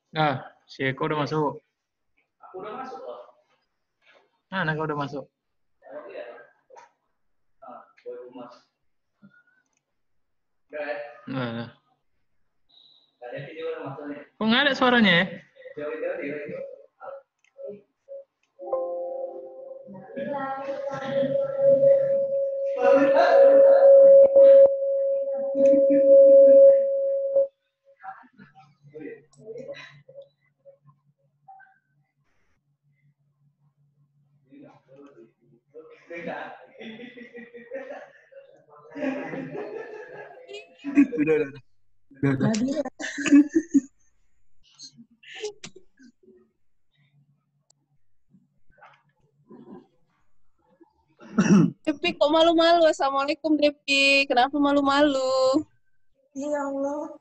Nah, si Eko udah masuk. Aku udah masuk loh. Nah, kau udah masuk. Boy Humas. Enggak ya? Nah. Ada video udah masuk nih. Kok nggak ada suaranya ya? Jauh-jauh di. Udah. Depi kok malu-malu? Assalamualaikum Depi. Kenapa malu-malu? Ya Allah.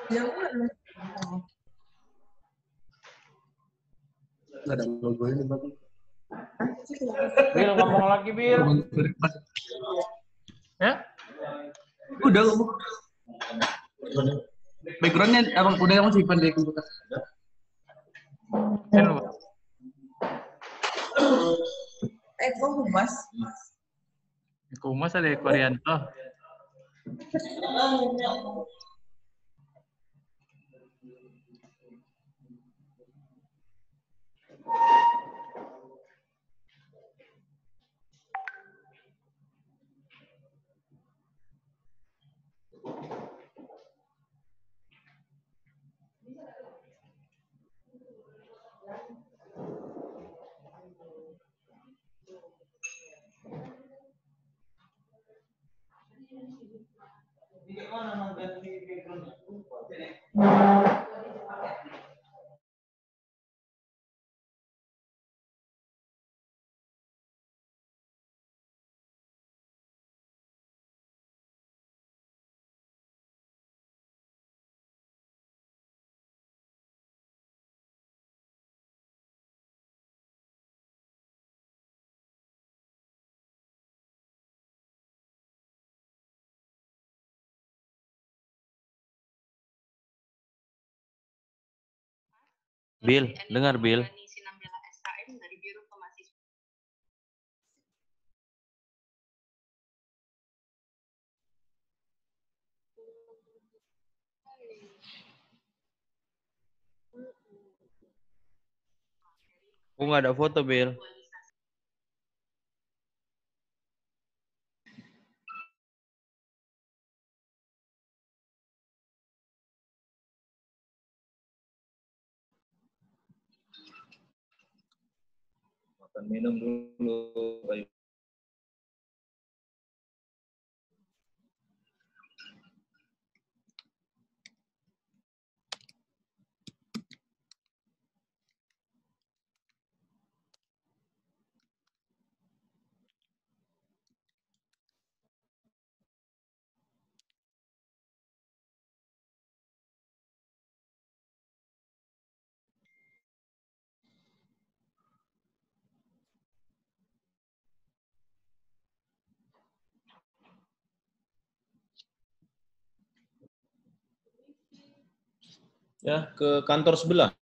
Ya Allah. Gak ada logonya nih, Bang. Bil, ngomong lagi, Bil. Ya? Udah ngomong. Backgroundnya abang udah yang simpan di komputer. Eko Humas. Eko Humas ada Eko Rianto. Bil, dengar Bil. Aku nggak ada foto Bil. Makan minum dulu. Ya, ke kantor sebelah.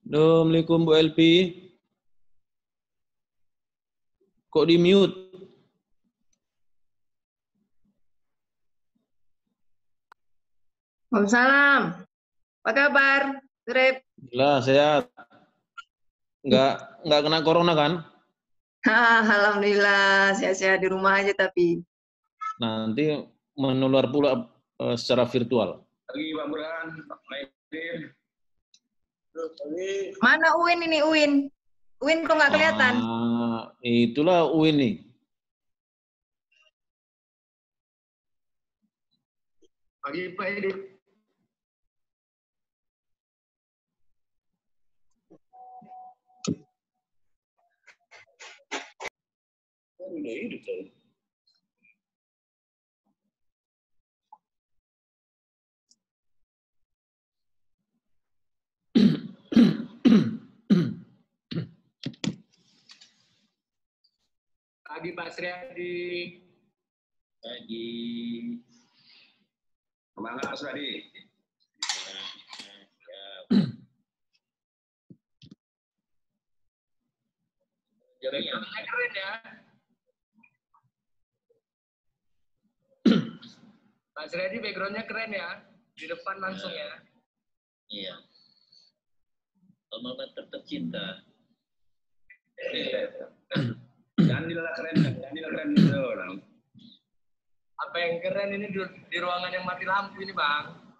Assalamualaikum Bu Elpi. Kok di mute? Waalaikumsalam. Apa kabar, Rep? Lah, sehat. Nggak kena corona kan? Alhamdulillah, sehat-sehat di rumah aja tapi. Nanti menular pula secara virtual. Mana Uin ini, Uin? Uin kok nggak kelihatan? Itulah UIN nih. Pagi Pak Edi. Udah hidup saya. Pagi Pak Sriadi. Pagi. Semangat Pak Sriadi. Jaringnya keren ya. Pak Sredi backgroundnya keren ya. Di depan langsung ya. Iya. Alma mater tercinta. Danila keren, Danila keren gitu orang. Apa yang keren ini di ruangan yang mati lampu ini, Bang?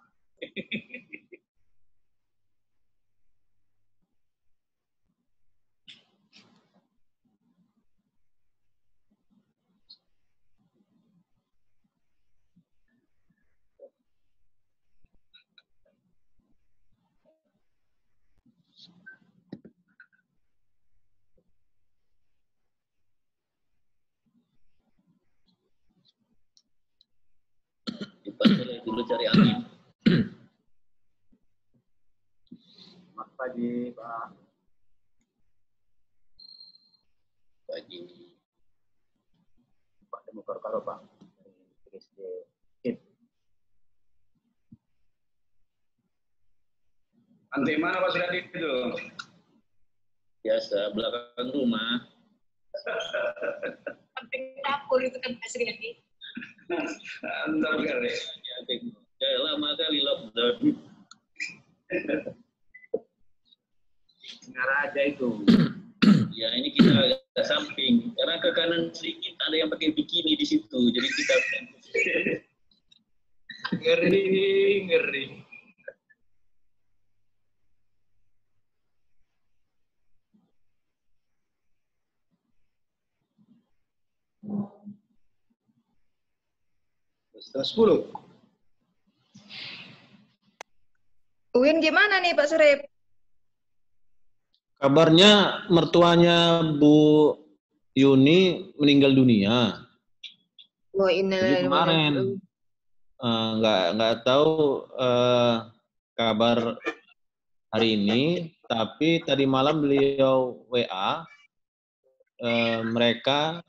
Dipanggil dulu cari angin. Selamat pagi, Pak. Pagi. Pak Demokrat kalau Pak. Lantai mana Pak Sredi itu? Biasa belakang rumah. Samping dapur itu kan Pak Sredi. Antar kali. Ya lama kali lockdown. Ngaraja itu. Ya ini kita agak samping karena ke kanan sedikit ada yang pakai bikini di situ. Jadi kita Ngeri. Setengah 10. Uin gimana nih Pak Surip? kabarnya mertuanya Bu Yuni meninggal dunia. Oh, Jadi kemarin nggak tahu kabar hari ini, tapi tadi malam beliau WA mereka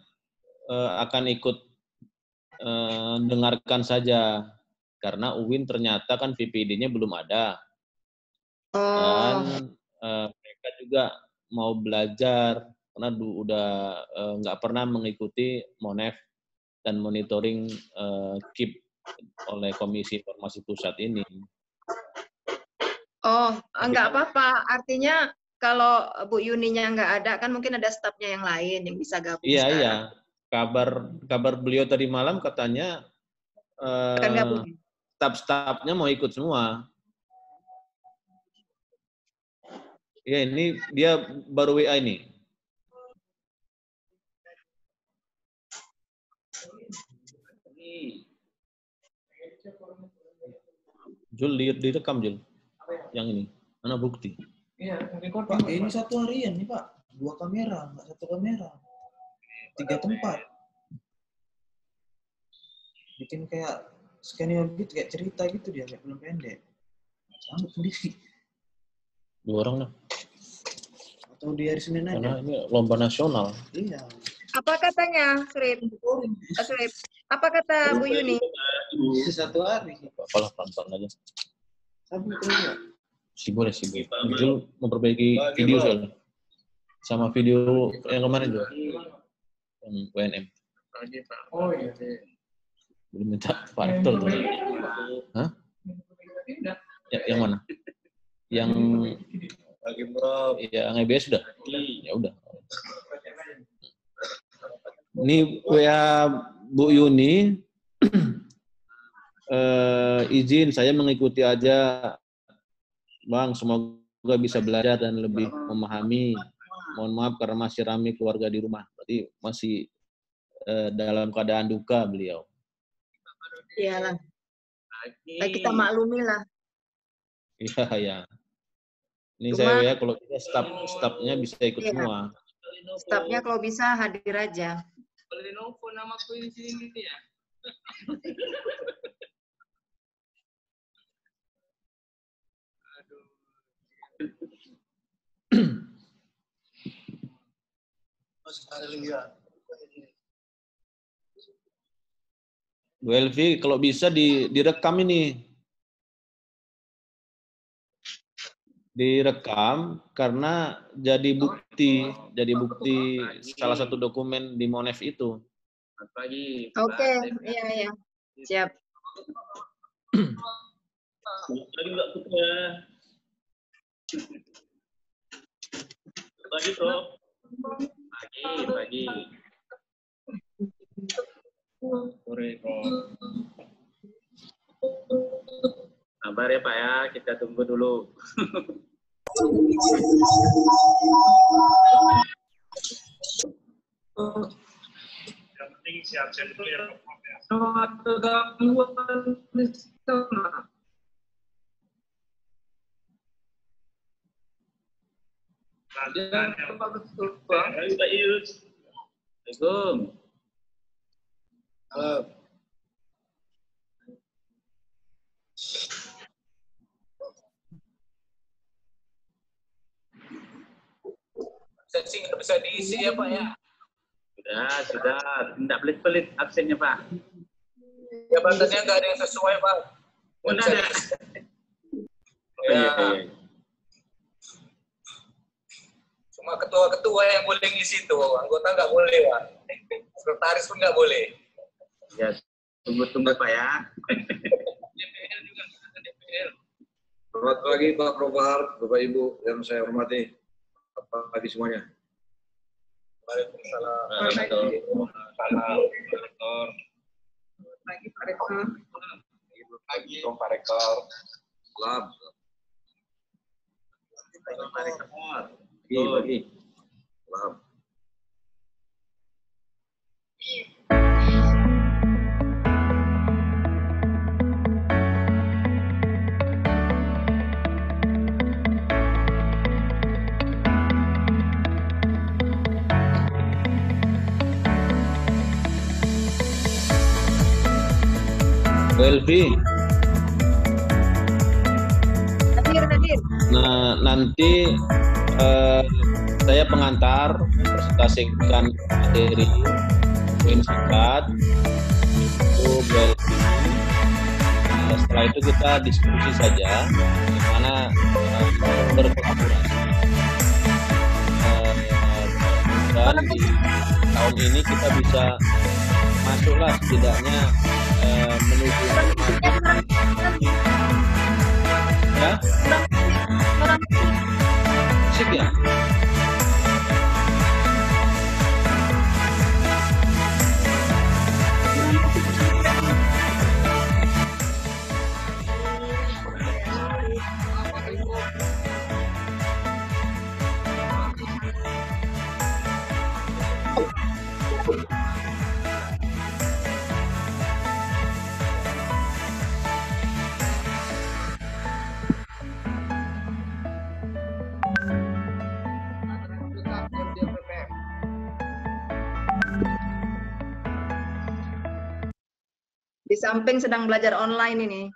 akan ikut dengarkan saja karena UIN ternyata kan VPD-nya belum ada dan mereka juga mau belajar karena udah nggak pernah mengikuti Monef dan monitoring KIP oleh Komisi Informasi Pusat ini. Oh, nggak apa-apa. Artinya kalau Bu Yuninya nggak ada, kan mungkin ada stafnya yang lain yang bisa gabung sekarang. Iya. Kabar beliau tadi malam katanya Akan gabung. staf-stafnya mau ikut semua. Ya, ini dia baru WA ini. Jul, direkam Jul. Yang ini. Mana bukti? Pak, ini satu harian nih Pak. 2 kamera, nggak 1 kamera. 3 tempat. Bikin kayak skenario gitu, kayak cerita gitu dia, kayak film pendek. Sanggup sendiri. 2 orang lah. Atau di hari Senin aja. Karena ini lomba nasional. Iya. Apa katanya, Surip? Pak Surip, apa kata Bu Yuni? Satu hari. Apalah pelan-pelan aja. Sabtu juga. Si boleh. Jul memperbaiki video soalnya. Sama video yang kemarin juga. Yang WNM. Oh iya. Belum minta faktor tuh. Hah? Ya, yang mana? Yang yang EBS sudah? Ya udah. Ini WA Bu Yuni. Izin saya mengikuti aja, Bang. Semoga bisa belajar dan lebih memahami. Mohon maaf karena masih ramai keluarga di rumah. Berarti masih dalam keadaan duka beliau. Iyalah. Kita maklumi lah. Iya, ya. Ini saya ya kalau kita stafnya bisa ikut Iya. semua. Stafnya kalau bisa hadir aja. Boleh nelfon namaku di sini ya. Bu Elvi, kalau bisa direkam ini. Direkam karena jadi bukti salah satu dokumen di Monef itu. Selamat pagi. Oke, iya. Siap. Tadi nggak tutup ya. Pagi, Bro. Pagi. Sore, Bro. Sabar ya, Pak ya. Kita tunggu dulu. Yang penting si absen dulu ya. Halo, Pak Yus. Assalamualaikum. Sesi nggak bisa diisi ya Pak ya? Sudah. Tidak pelit-pelit absennya, Pak. Jabatannya nggak ada yang sesuai Pak. Oh, nggak ada. Ya. Cuma ketua-ketua yang boleh ngisi tuh, anggota nggak boleh Pak. Sekretaris pun nggak boleh. Ya, tunggu Pak ya. DPL juga nggak ada DPL. Selamat pagi Pak Profar, Bapak Ibu yang saya hormati. Selamat pagi semuanya. Waalaikumsalam. Rektor. Pagi Pak Rektor. Pagi Pak Rektor. Salam. Pak Rektor. Pagi. Salam. Elvi, Hadir. nah nanti saya pengantar presentasikan materi poin singkat itu Elvi. Setelah itu kita diskusi saja bagaimana berkolaborasi. Dan di tahun ini kita bisa masuklah setidaknya menuju ya asik ya. Di samping sedang belajar online ini.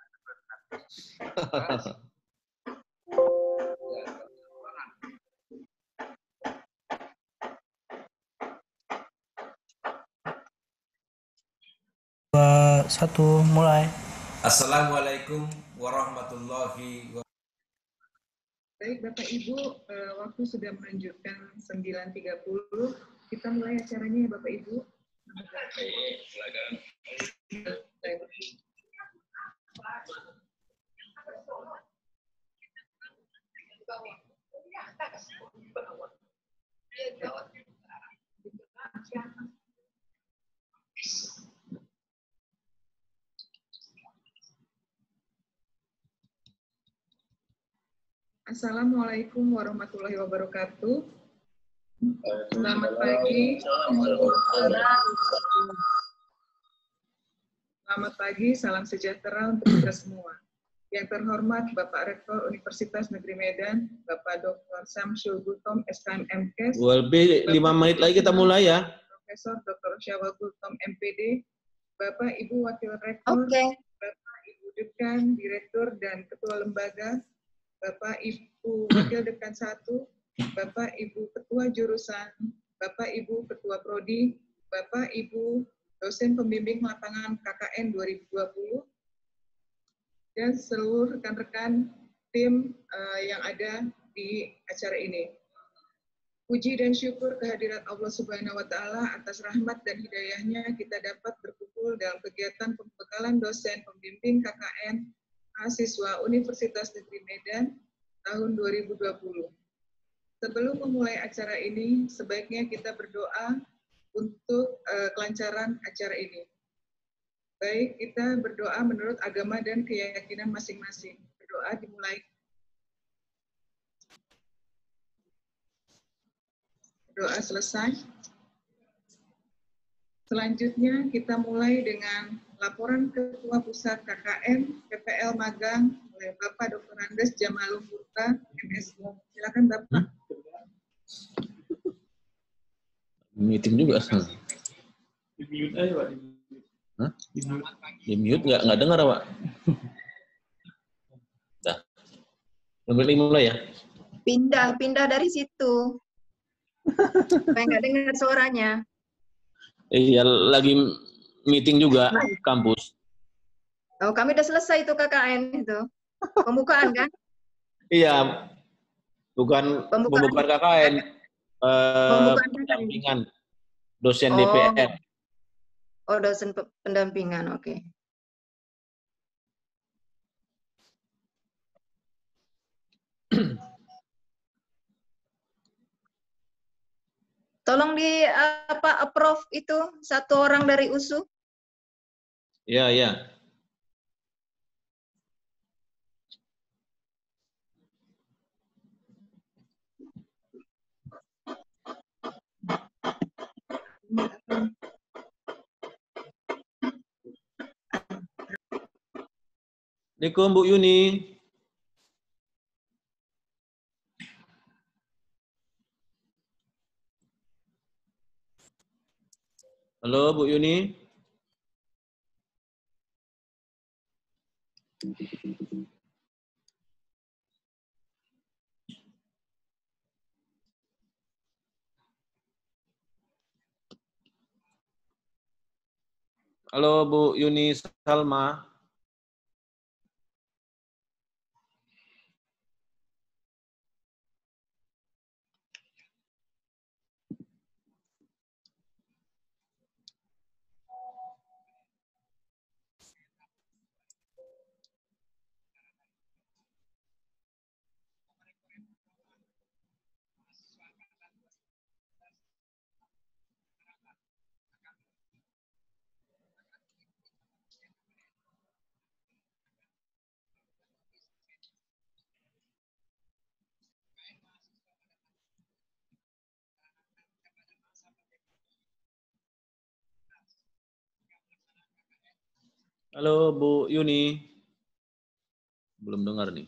Satu, mulai. Assalamualaikum warahmatullahi wabarakatuh. Baik Bapak Ibu, waktu sudah menunjukkan 9.30. Kita mulai acaranya ya Bapak Ibu. Assalamualaikum warahmatullahi wabarakatuh. Selamat pagi. Selamat pagi, salam sejahtera untuk kita semua. Yang terhormat Bapak Rektor Universitas Negeri Medan, Bapak Dr. Syamsul Gultom, SKM MKes. Lebih 5 menit lagi kita mulai ya. Profesor Dr. Syawal Gultom, MPD. Bapak Ibu Wakil Rektor, Bapak Ibu Dekan, Direktur dan Ketua Lembaga, Bapak Ibu Wakil Dekan 1, Bapak Ibu Ketua Jurusan, Bapak Ibu Ketua Prodi, Bapak Ibu Dosen Pembimbing Lapangan KKN 2020, dan seluruh rekan-rekan tim yang ada di acara ini. Puji dan syukur kehadirat Allah Subhanahu wa Ta'ala atas rahmat dan hidayahnya kita dapat berkumpul dalam kegiatan pembekalan Pembekalan Dosen Pembimbing KKN Mahasiswa Universitas Negeri Medan tahun 2020. Sebelum memulai acara ini, sebaiknya kita berdoa untuk kelancaran acara ini. Baik, kita berdoa menurut agama dan keyakinan masing-masing. Berdoa dimulai. Doa selesai. Selanjutnya kita mulai dengan laporan Ketua Pusat KKN PPL Magang oleh Bapak Dr. Andes Jamalul Furqa, MS. Silakan Bapak. Meeting juga. Di-mute aja, Pak. Hah? Di-mute nggak dengar, Pak. Dah. Mulai ya. Pindah dari situ. Supaya nggak dengar suaranya. Iya, lagi meeting juga kampus. Oh, kami udah selesai itu KKN itu. Pembukaan kan? Iya. Bukan pembukaan KKN. Pendampingan dosen DPR. Oh, dosen pendampingan, oke. Tolong di approve itu satu orang dari USU. Iya, iya. Assalamualaikum Bu Yuni. Halo Bu Yuni. Halo Bu Yuni Salma. Halo Bu Yuni. Belum dengar nih.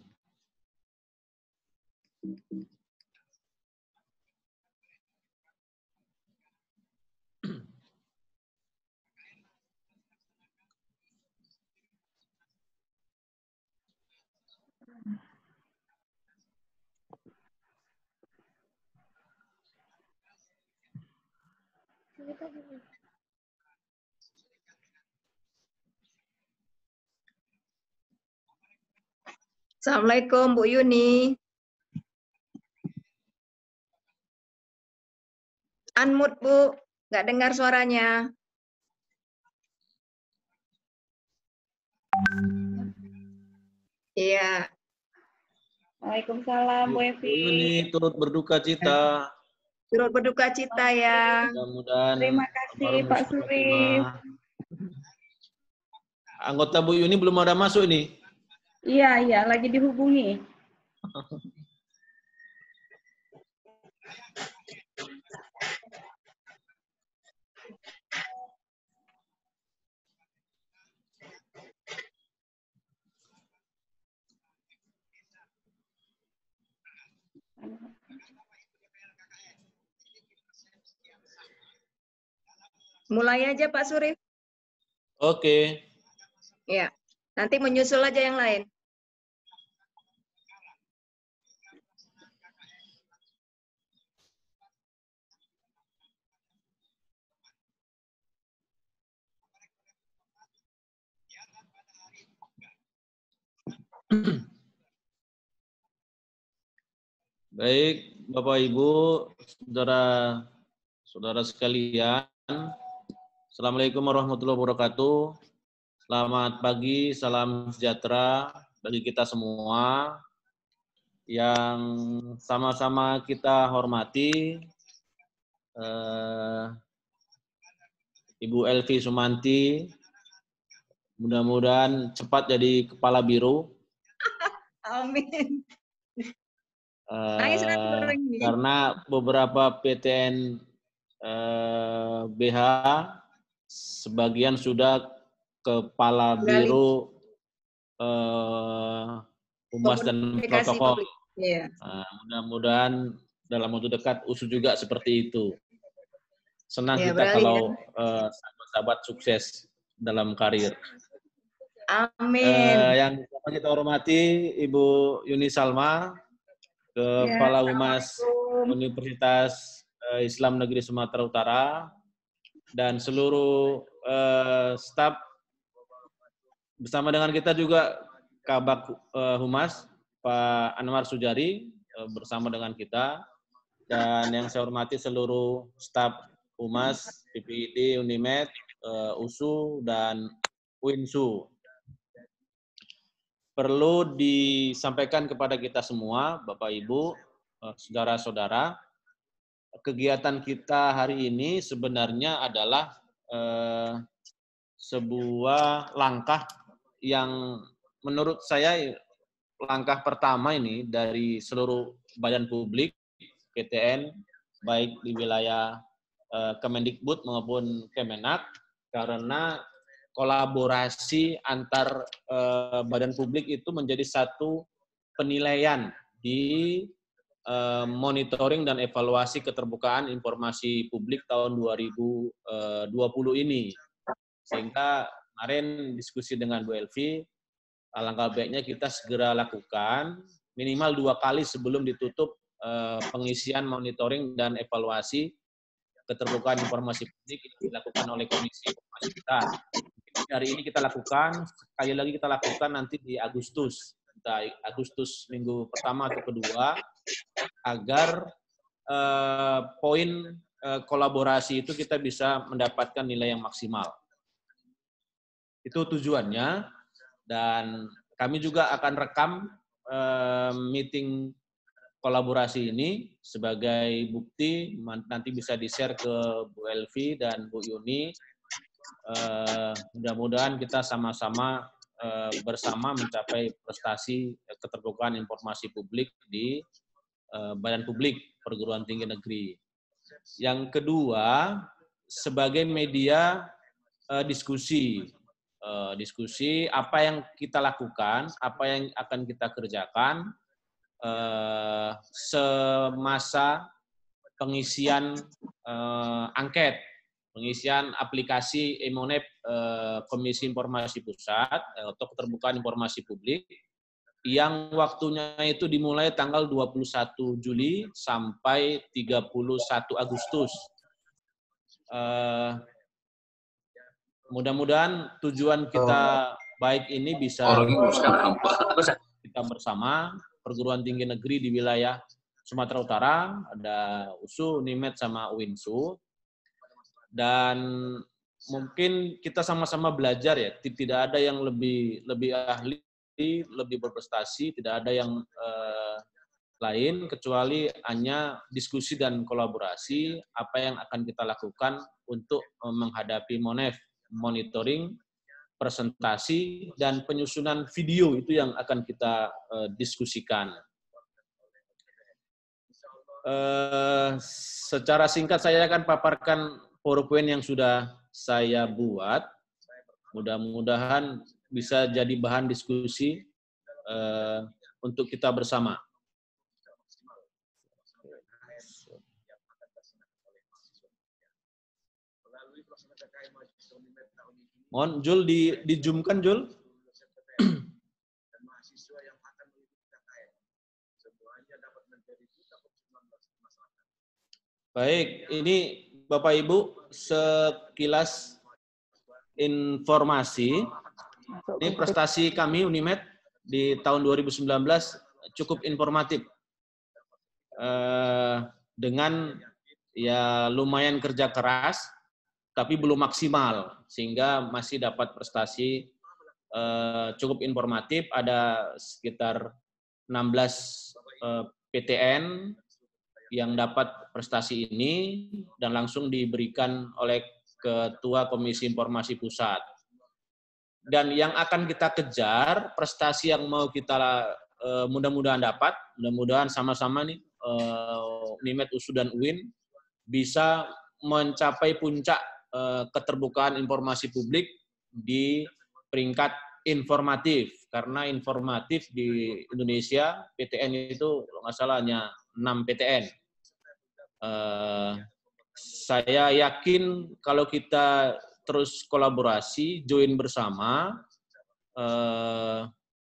Assalamualaikum Bu Yuni. Unmute Bu, nggak dengar suaranya. Iya. Waalaikumsalam Bu Evi. Bu Yuni turut berduka cita. Turut berduka cita ya. Mudah-mudahan. Terima kasih Pak Surif. Anggota Bu Yuni belum ada masuk ini. Iya, lagi dihubungi. Mulai aja Pak Surif. Oke. Ya, nanti menyusul aja yang lain. Baik, Bapak Ibu, saudara sekalian. Assalamualaikum warahmatullahi wabarakatuh. Selamat pagi, salam sejahtera bagi kita semua yang sama-sama kita hormati Ibu Elvi Sumanti, mudah-mudahan cepat jadi kepala biru. Amin. Nangis orang ini. Karena beberapa PTN BH sebagian sudah kepala biru humas dan protokol. Iya. Mudah-mudahan dalam waktu dekat USU juga seperti itu. Senang Ya, kita kalau sahabat-sahabat sukses dalam karir. Amin. Yang kita hormati Ibu Yuni Salma, Kepala Humas Universitas Islam Negeri Sumatera Utara, dan seluruh staf bersama dengan kita juga Kabak Humas Pak Anwar Sujari bersama dengan kita, dan yang saya hormati seluruh staf Humas PPID, Unimed, USU, dan UINSU. Perlu disampaikan kepada kita semua, Bapak Ibu, saudara-saudara, kegiatan kita hari ini sebenarnya adalah sebuah langkah yang menurut saya langkah pertama ini dari seluruh badan publik PTN, baik di wilayah Kemendikbud maupun Kemenak, karena kolaborasi antar badan publik itu menjadi satu penilaian di monitoring dan evaluasi keterbukaan informasi publik tahun 2020 ini. Sehingga kemarin diskusi dengan Bu Elvi, alangkah baiknya kita segera lakukan minimal 2 kali sebelum ditutup pengisian monitoring dan evaluasi keterbukaan informasi publik yang dilakukan oleh Komisi Informasi kita. Hari ini kita lakukan, sekali lagi kita lakukan nanti di Agustus. Agustus minggu pertama atau kedua, agar poin kolaborasi itu kita bisa mendapatkan nilai yang maksimal. Itu tujuannya, dan kami juga akan rekam meeting kolaborasi ini sebagai bukti, nanti bisa di-share ke Bu Elvi dan Bu Yuni. Mudah-mudahan kita sama-sama bersama mencapai prestasi keterbukaan informasi publik di badan publik perguruan tinggi negeri. Yang kedua, sebagai media diskusi apa yang kita lakukan, apa yang akan kita kerjakan semasa pengisian angket, pengisian aplikasi e-Monep Komisi Informasi Pusat atau keterbukaan informasi publik, yang waktunya itu dimulai tanggal 21 Juli sampai 31 Agustus. Mudah-mudahan tujuan kita baik ini bisa kita bersama perguruan tinggi negeri di wilayah Sumatera Utara, ada USU, Unimed, sama UINSU. Dan mungkin kita sama-sama belajar ya, tidak ada yang lebih ahli, lebih berprestasi, tidak ada yang lain kecuali hanya diskusi dan kolaborasi apa yang akan kita lakukan untuk menghadapi MONEF, monitoring, presentasi, dan penyusunan video itu yang akan kita diskusikan. Secara singkat saya akan paparkan PowerPoint yang sudah saya buat. Mudah-mudahan bisa jadi bahan diskusi untuk kita bersama. Mohon Jul di-zoom-kan Jul. Baik, ini Bapak Ibu sekilas informasi. Ini prestasi kami Unimed di tahun 2019 cukup informatif. Dengan ya lumayan kerja keras, tapi belum maksimal, sehingga masih dapat prestasi cukup informatif, ada sekitar 16 PTN yang dapat prestasi ini dan langsung diberikan oleh Ketua Komisi Informasi Pusat. Dan yang akan kita kejar, prestasi yang mau kita mudah-mudahan dapat, mudah-mudahan sama-sama nih, Unimed, USU, dan UIN bisa mencapai puncak keterbukaan informasi publik di peringkat informatif. Karena informatif di Indonesia, PTN itu kalau nggak salah hanya 6 PTN. Saya yakin kalau kita terus kolaborasi, join bersama,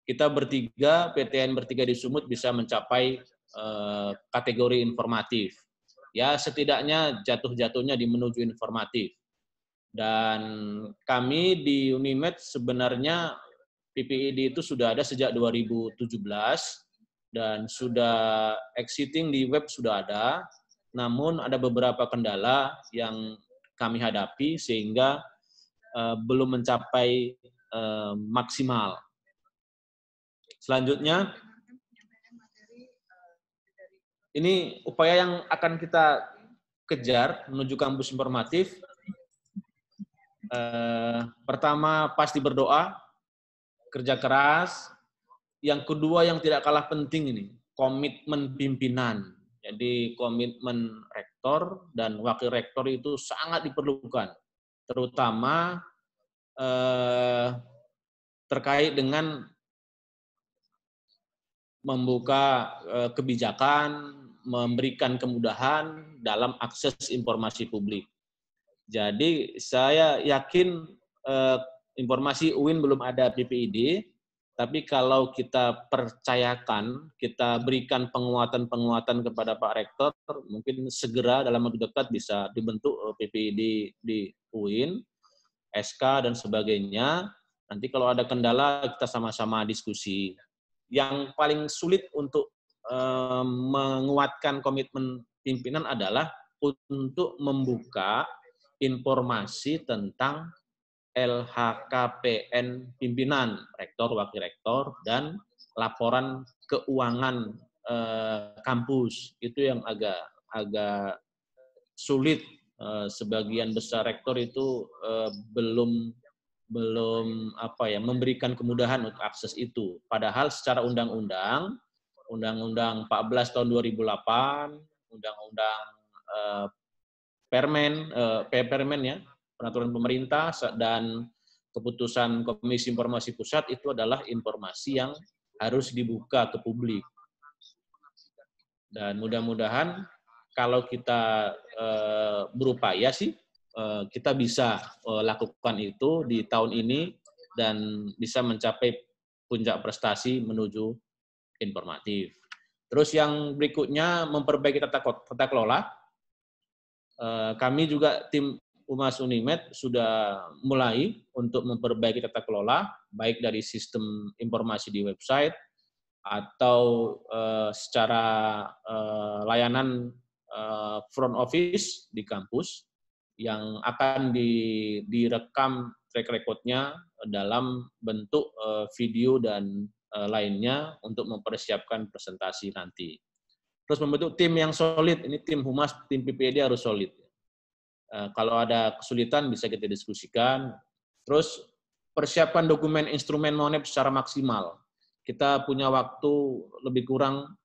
kita bertiga, PTN bertiga di Sumut bisa mencapai kategori informatif. Ya, setidaknya jatuh-jatuhnya di menuju informatif. Dan kami di Unimed sebenarnya PPID itu sudah ada sejak 2017 dan sudah exiting di web sudah ada, namun ada beberapa kendala yang kami hadapi sehingga belum mencapai maksimal. Selanjutnya, ini upaya yang akan kita kejar menuju kampus informatif. Pertama, pasti berdoa, kerja keras. Yang kedua yang tidak kalah penting ini, komitmen pimpinan. Jadi komitmen rektor dan wakil rektor itu sangat diperlukan, terutama terkait dengan membuka kebijakan, memberikan kemudahan dalam akses informasi publik. Jadi saya yakin informasi UIN belum ada PPID, tapi kalau kita percayakan, kita berikan penguatan-penguatan kepada Pak Rektor, mungkin segera dalam waktu dekat bisa dibentuk PPID di UIN, SK dan sebagainya. Nanti kalau ada kendala kita sama-sama diskusi. Yang paling sulit untuk menguatkan komitmen pimpinan adalah untuk membuka informasi tentang LHKPN pimpinan, rektor, wakil rektor, dan laporan keuangan kampus. Itu yang agak sulit. Sebagian besar rektor itu belum memberikan kemudahan untuk akses itu. Padahal secara undang-undang 14 tahun 2008, undang-undang Permen ya, peraturan pemerintah dan keputusan Komisi Informasi Pusat itu adalah informasi yang harus dibuka ke publik. Dan mudah-mudahan kalau kita berupaya sih, kita bisa lakukan itu di tahun ini dan bisa mencapai puncak prestasi menuju informatif. Terus yang berikutnya, memperbaiki tata kelola. Kami juga tim Humas Unimed sudah mulai untuk memperbaiki tata kelola, baik dari sistem informasi di website atau secara layanan front office di kampus yang akan direkam track record-nya dalam bentuk video dan lainnya untuk mempersiapkan presentasi nanti. Terus membentuk tim yang solid, ini tim Humas, tim PPID harus solid. Kalau ada kesulitan bisa kita diskusikan. Terus persiapkan dokumen instrumen MONEP secara maksimal. Kita punya waktu lebih kurang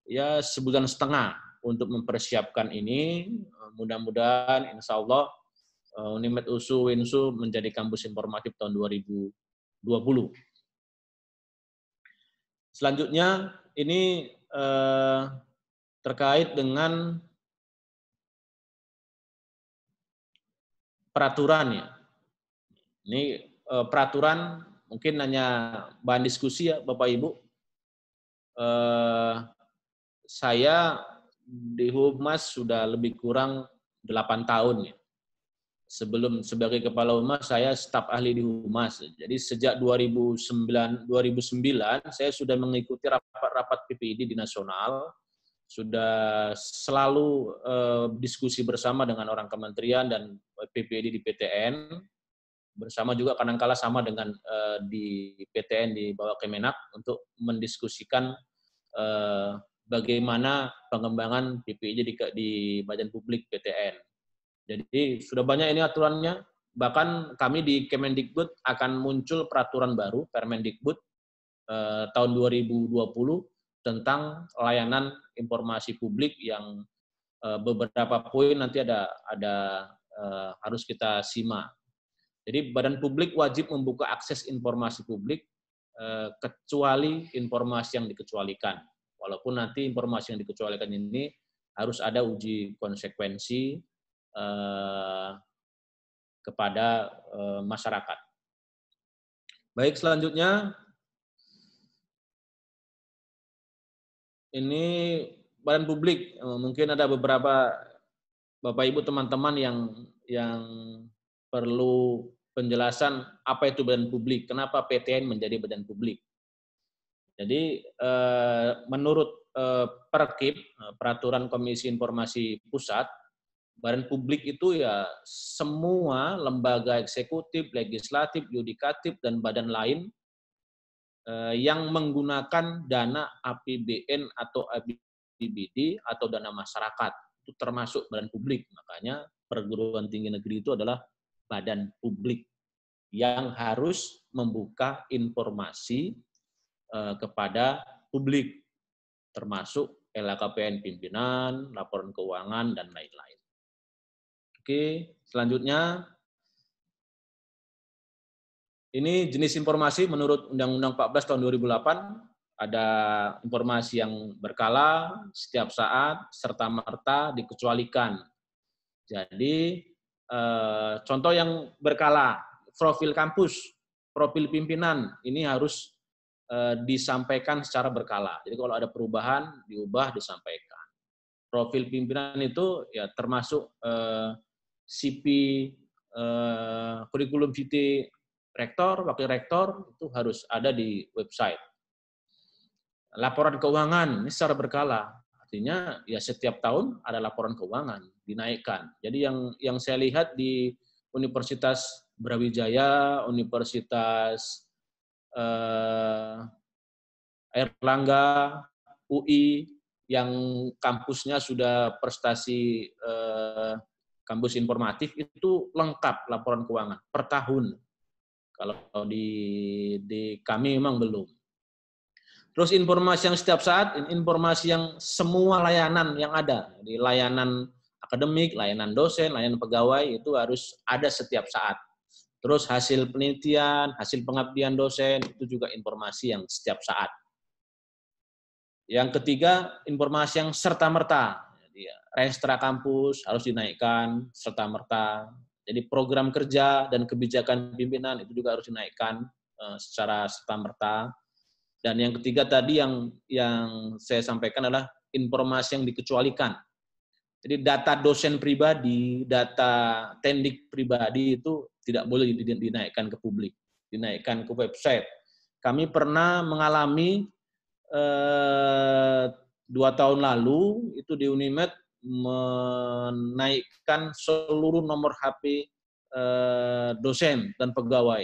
ya sebulan setengah untuk mempersiapkan ini. Mudah-mudahan insya Allah Unimed, USU, WINSU menjadi kampus informatif tahun 2020. Selanjutnya ini terkait dengan peraturan ya. Ini peraturan mungkin hanya bahan diskusi ya Bapak Ibu. Saya di Humas sudah lebih kurang 8 tahun ya. Sebelum sebagai kepala Humas saya staf ahli di Humas. Jadi sejak 2009 saya sudah mengikuti rapat-rapat PPID di nasional. Sudah selalu diskusi bersama dengan orang kementerian dan PPID di PTN. bersama juga kadangkala sama dengan di PTN di bawah Kemenak untuk mendiskusikan bagaimana pengembangan PPIJ di Badan Publik PTN. Jadi sudah banyak ini aturannya, bahkan kami di Kemendikbud akan muncul peraturan baru, Permendikbud tahun 2020 tentang layanan informasi publik yang beberapa poin nanti ada harus kita simak. Jadi Badan Publik wajib membuka akses informasi publik kecuali informasi yang dikecualikan. Walaupun nanti informasi yang dikecualikan ini harus ada uji konsekuensi kepada masyarakat. Baik, selanjutnya ini Badan Publik, mungkin ada beberapa Bapak Ibu teman-teman yang perlu penjelasan apa itu Badan Publik, kenapa PTN menjadi Badan Publik. Jadi menurut Perkip, Peraturan Komisi Informasi Pusat, Badan Publik itu ya semua lembaga eksekutif, legislatif, yudikatif, dan badan lain yang menggunakan dana APBN atau APBD atau dana masyarakat, itu termasuk Badan Publik. Makanya perguruan tinggi negeri itu adalah Badan Publik yang harus membuka informasi kepada publik, termasuk LHKPN pimpinan, laporan keuangan, dan lain-lain. Oke, selanjutnya ini jenis informasi menurut Undang-Undang 14 tahun 2008, ada informasi yang berkala, setiap saat, serta-merta, dikecualikan. Jadi, contoh yang berkala, profil kampus, profil pimpinan, ini harus disampaikan secara berkala. Jadi kalau ada perubahan, diubah, disampaikan. Profil pimpinan itu ya termasuk CP, kurikulum vitae rektor, wakil rektor, itu harus ada di website. Laporan keuangan, ini secara berkala. Artinya ya setiap tahun ada laporan keuangan, dinaikkan. Jadi yang saya lihat di Universitas Brawijaya, Universitas Airlangga, UI, yang kampusnya sudah prestasi kampus informatif, itu lengkap laporan keuangan per tahun. Kalau di kami memang belum. Terus informasi yang setiap saat, informasi yang semua layanan yang ada, di layanan akademik, layanan dosen, layanan pegawai, itu harus ada setiap saat. Terus hasil penelitian, hasil pengabdian dosen, itu juga informasi yang setiap saat. Yang ketiga, informasi yang serta-merta. Jadi, registra kampus harus dinaikkan serta-merta. Jadi program kerja dan kebijakan pimpinan itu juga harus dinaikkan secara serta-merta. Dan yang ketiga tadi yang saya sampaikan adalah informasi yang dikecualikan. Jadi data dosen pribadi, data tendik pribadi itu tidak boleh dinaikkan ke publik, dinaikkan ke website. Kami pernah mengalami 2 tahun lalu itu di Unimed menaikkan seluruh nomor HP dosen dan pegawai,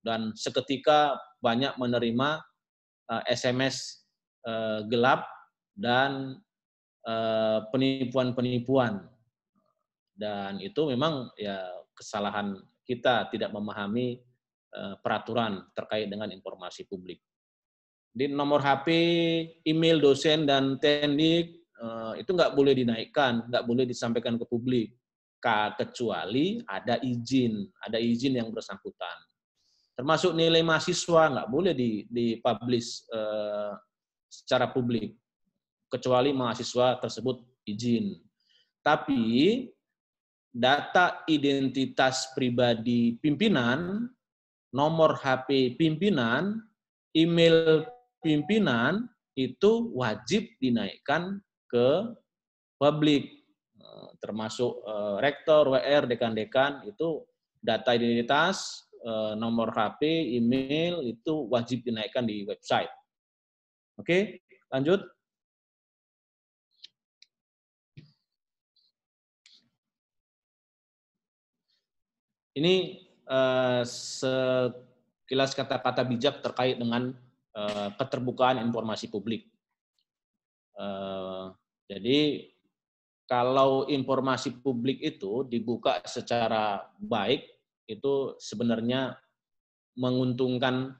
dan seketika banyak menerima SMS gelap dan penipuan-penipuan, dan itu memang ya kesalahan kita tidak memahami peraturan terkait dengan informasi publik. Di nomor HP, email dosen dan tendik itu nggak boleh dinaikkan, nggak boleh disampaikan ke publik, kecuali ada izin yang bersangkutan. Termasuk nilai mahasiswa nggak boleh dipublish secara publik, kecuali mahasiswa tersebut izin. Tapi data identitas pribadi pimpinan, nomor HP pimpinan, email pimpinan itu wajib dinaikkan ke publik, termasuk rektor, WR, dekan-dekan, itu data identitas, nomor HP, email itu wajib dinaikkan di website. Oke, lanjut. Ini sekilas kata-kata bijak terkait dengan keterbukaan informasi publik. Jadi kalau informasi publik itu dibuka secara baik, itu sebenarnya menguntungkan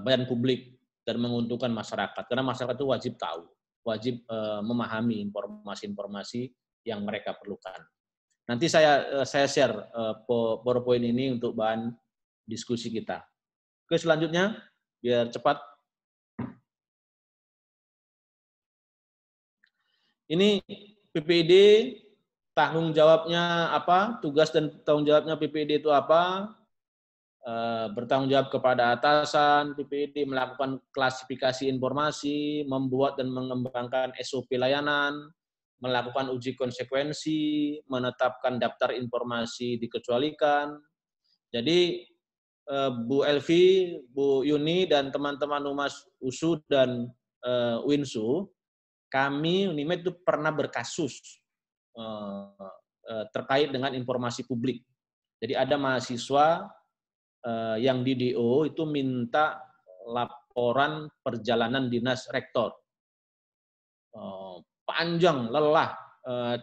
badan publik dan menguntungkan masyarakat. Karena masyarakat itu wajib tahu, wajib memahami informasi-informasi yang mereka perlukan. Nanti saya share PowerPoint ini untuk bahan diskusi kita. Oke, selanjutnya, biar cepat. Ini PPID, tanggung jawabnya apa, tugas dan tanggung jawabnya PPID itu apa, bertanggung jawab kepada atasan, PPID melakukan klasifikasi informasi, membuat dan mengembangkan SOP layanan, melakukan uji konsekuensi, menetapkan daftar informasi dikecualikan. Jadi Bu Elvi, Bu Yuni, dan teman-teman Humas USU dan Winsu, kami Unimed itu pernah berkasus terkait dengan informasi publik. Jadi ada mahasiswa yang di DO itu minta laporan perjalanan dinas rektor. Panjang, lelah,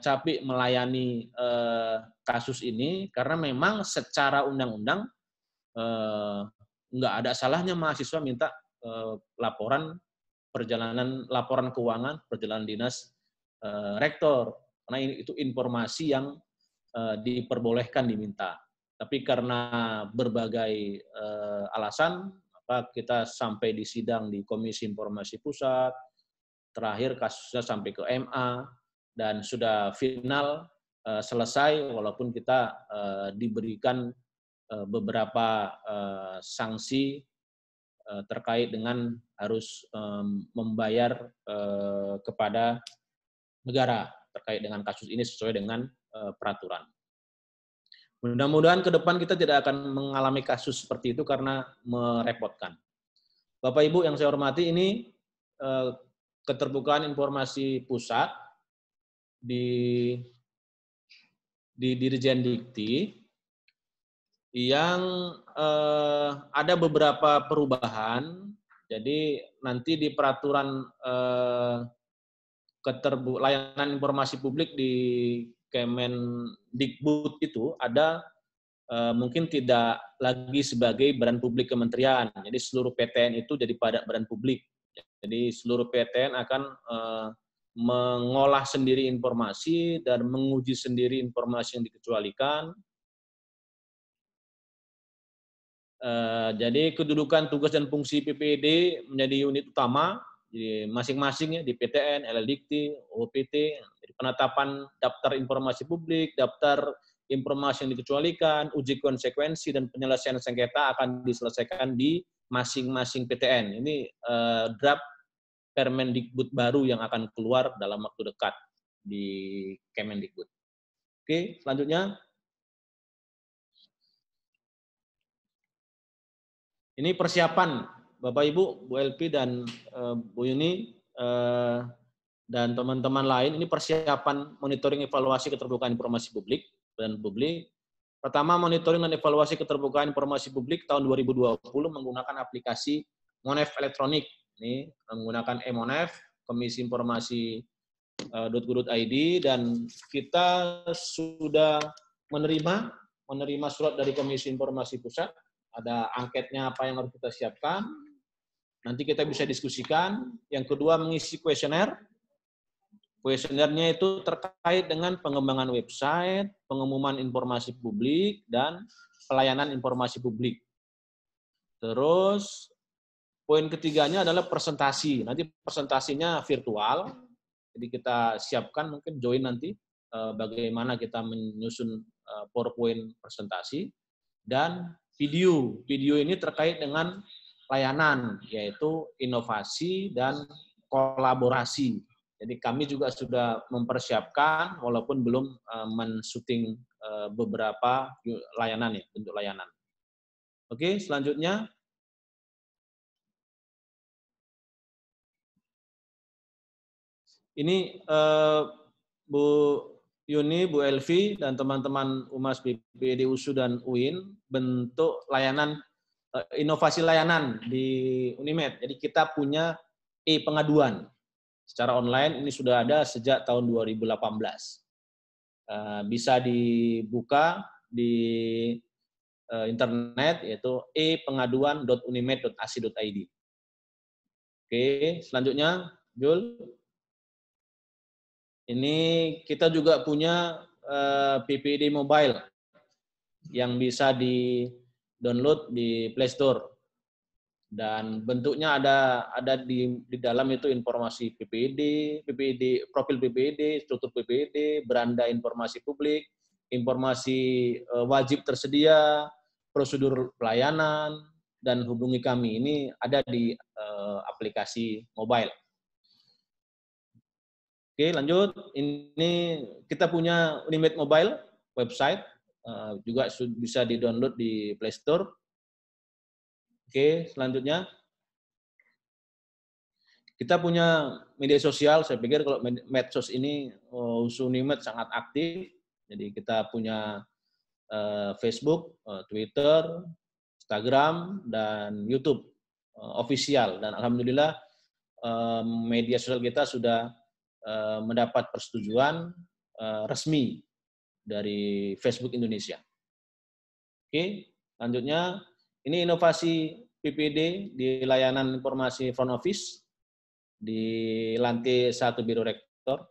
capek melayani kasus ini karena memang secara undang-undang nggak ada salahnya mahasiswa minta laporan keuangan perjalanan dinas rektor, karena itu informasi yang diperbolehkan diminta. Tapi karena berbagai alasan, maka kita sampai di sidang di Komisi Informasi Pusat, terakhir kasusnya sampai ke MA, dan sudah final selesai, walaupun kita diberikan beberapa sanksi terkait dengan harus membayar kepada negara terkait dengan kasus ini sesuai dengan peraturan. Mudah-mudahan ke depan kita tidak akan mengalami kasus seperti itu karena merepotkan. Bapak Ibu yang saya hormati, ini keterbukaan informasi pusat di Dirjen Dikti yang ada beberapa perubahan. Jadi nanti di peraturan layanan informasi publik di Kemendikbud itu ada mungkin tidak lagi sebagai badan publik kementerian. Jadi seluruh PTN itu jadi badan publik. Jadi seluruh PTN akan mengolah sendiri informasi dan menguji sendiri informasi yang dikecualikan. Jadi kedudukan, tugas, dan fungsi PPID menjadi unit utama masing-masing ya, di PTN, LLDikti, OPT. Jadi penetapan daftar informasi publik, daftar informasi yang dikecualikan, uji konsekuensi, dan penyelesaian sengketa akan diselesaikan di masing-masing PTN. Ini draft Permendikbud baru yang akan keluar dalam waktu dekat di Kemendikbud. Oke, selanjutnya. Ini persiapan Bapak Ibu, Bu Elvi dan Bu Yuni dan teman-teman lain. Ini persiapan monitoring evaluasi keterbukaan informasi publik dan publik. Pertama, monitoring dan evaluasi keterbukaan informasi publik tahun 2020 menggunakan aplikasi Monef elektronik. Ini menggunakan e-Monef, Komisi Informasi .go.id, dan kita sudah menerima surat dari Komisi Informasi Pusat. Ada angketnya apa yang harus kita siapkan. Nanti kita bisa diskusikan. Yang kedua, mengisi kuesioner. Kuesionernya itu terkait dengan pengembangan website, pengumuman informasi publik, dan pelayanan informasi publik. Terus, poin ketiganya adalah presentasi. Nanti presentasinya virtual. Jadi kita siapkan, mungkin join nanti, bagaimana kita menyusun PowerPoint presentasi. Dan video ini terkait dengan layanan, yaitu inovasi dan kolaborasi. Jadi kami juga sudah mempersiapkan, walaupun belum men-syuting beberapa layanan ya, bentuk layanan. Oke, selanjutnya. Ini Bu Yuni, Bu Elvi, dan teman-teman Humas BPD USU dan UIN bentuk layanan inovasi layanan di Unimed. Jadi kita punya e-pengaduan secara online, ini sudah ada sejak tahun 2018. Bisa dibuka di internet, yaitu epengaduan.unimed.ac.id. Oke, selanjutnya, Jul. Ini kita juga punya PPD Mobile yang bisa di-download di Play Store. Dan bentuknya ada di dalam itu informasi PPD, profil PPD, struktur PPD, beranda informasi publik, informasi wajib tersedia, prosedur pelayanan, dan hubungi kami. Ini ada di aplikasi mobile. Oke, lanjut. Ini kita punya Unimed Mobile website, juga bisa di-download di Play Store. Oke, selanjutnya. Kita punya media sosial, saya pikir kalau medsos ini USU Unimed sangat aktif. Jadi kita punya Facebook, Twitter, Instagram, dan YouTube official. Dan alhamdulillah media sosial kita sudah mendapat persetujuan resmi dari Facebook Indonesia. Oke, lanjutnya ini inovasi PPD di layanan informasi front office di lantai 1 Biro Rektor.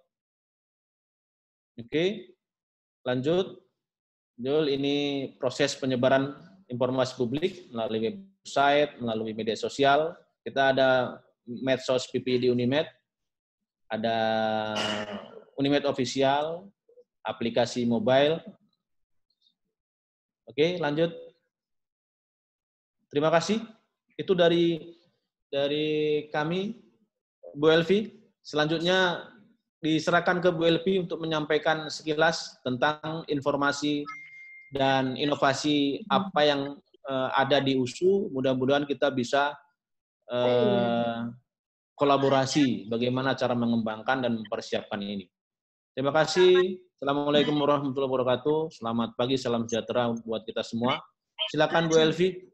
Oke, lanjut. Jul, ini proses penyebaran informasi publik melalui website, melalui media sosial. Kita ada medsos PPD Unimed, ada Unimed Official, aplikasi mobile. Oke, lanjut. Terima kasih. Itu dari kami, Bu Elvi. Selanjutnya diserahkan ke Bu Elvi untuk menyampaikan sekilas tentang informasi dan inovasi apa yang ada di USU. Mudah-mudahan kita bisa kolaborasi bagaimana cara mengembangkan dan mempersiapkan ini. Terima kasih. Assalamualaikum warahmatullahi wabarakatuh. Selamat pagi, salam sejahtera buat kita semua. Silakan Bu Elvi.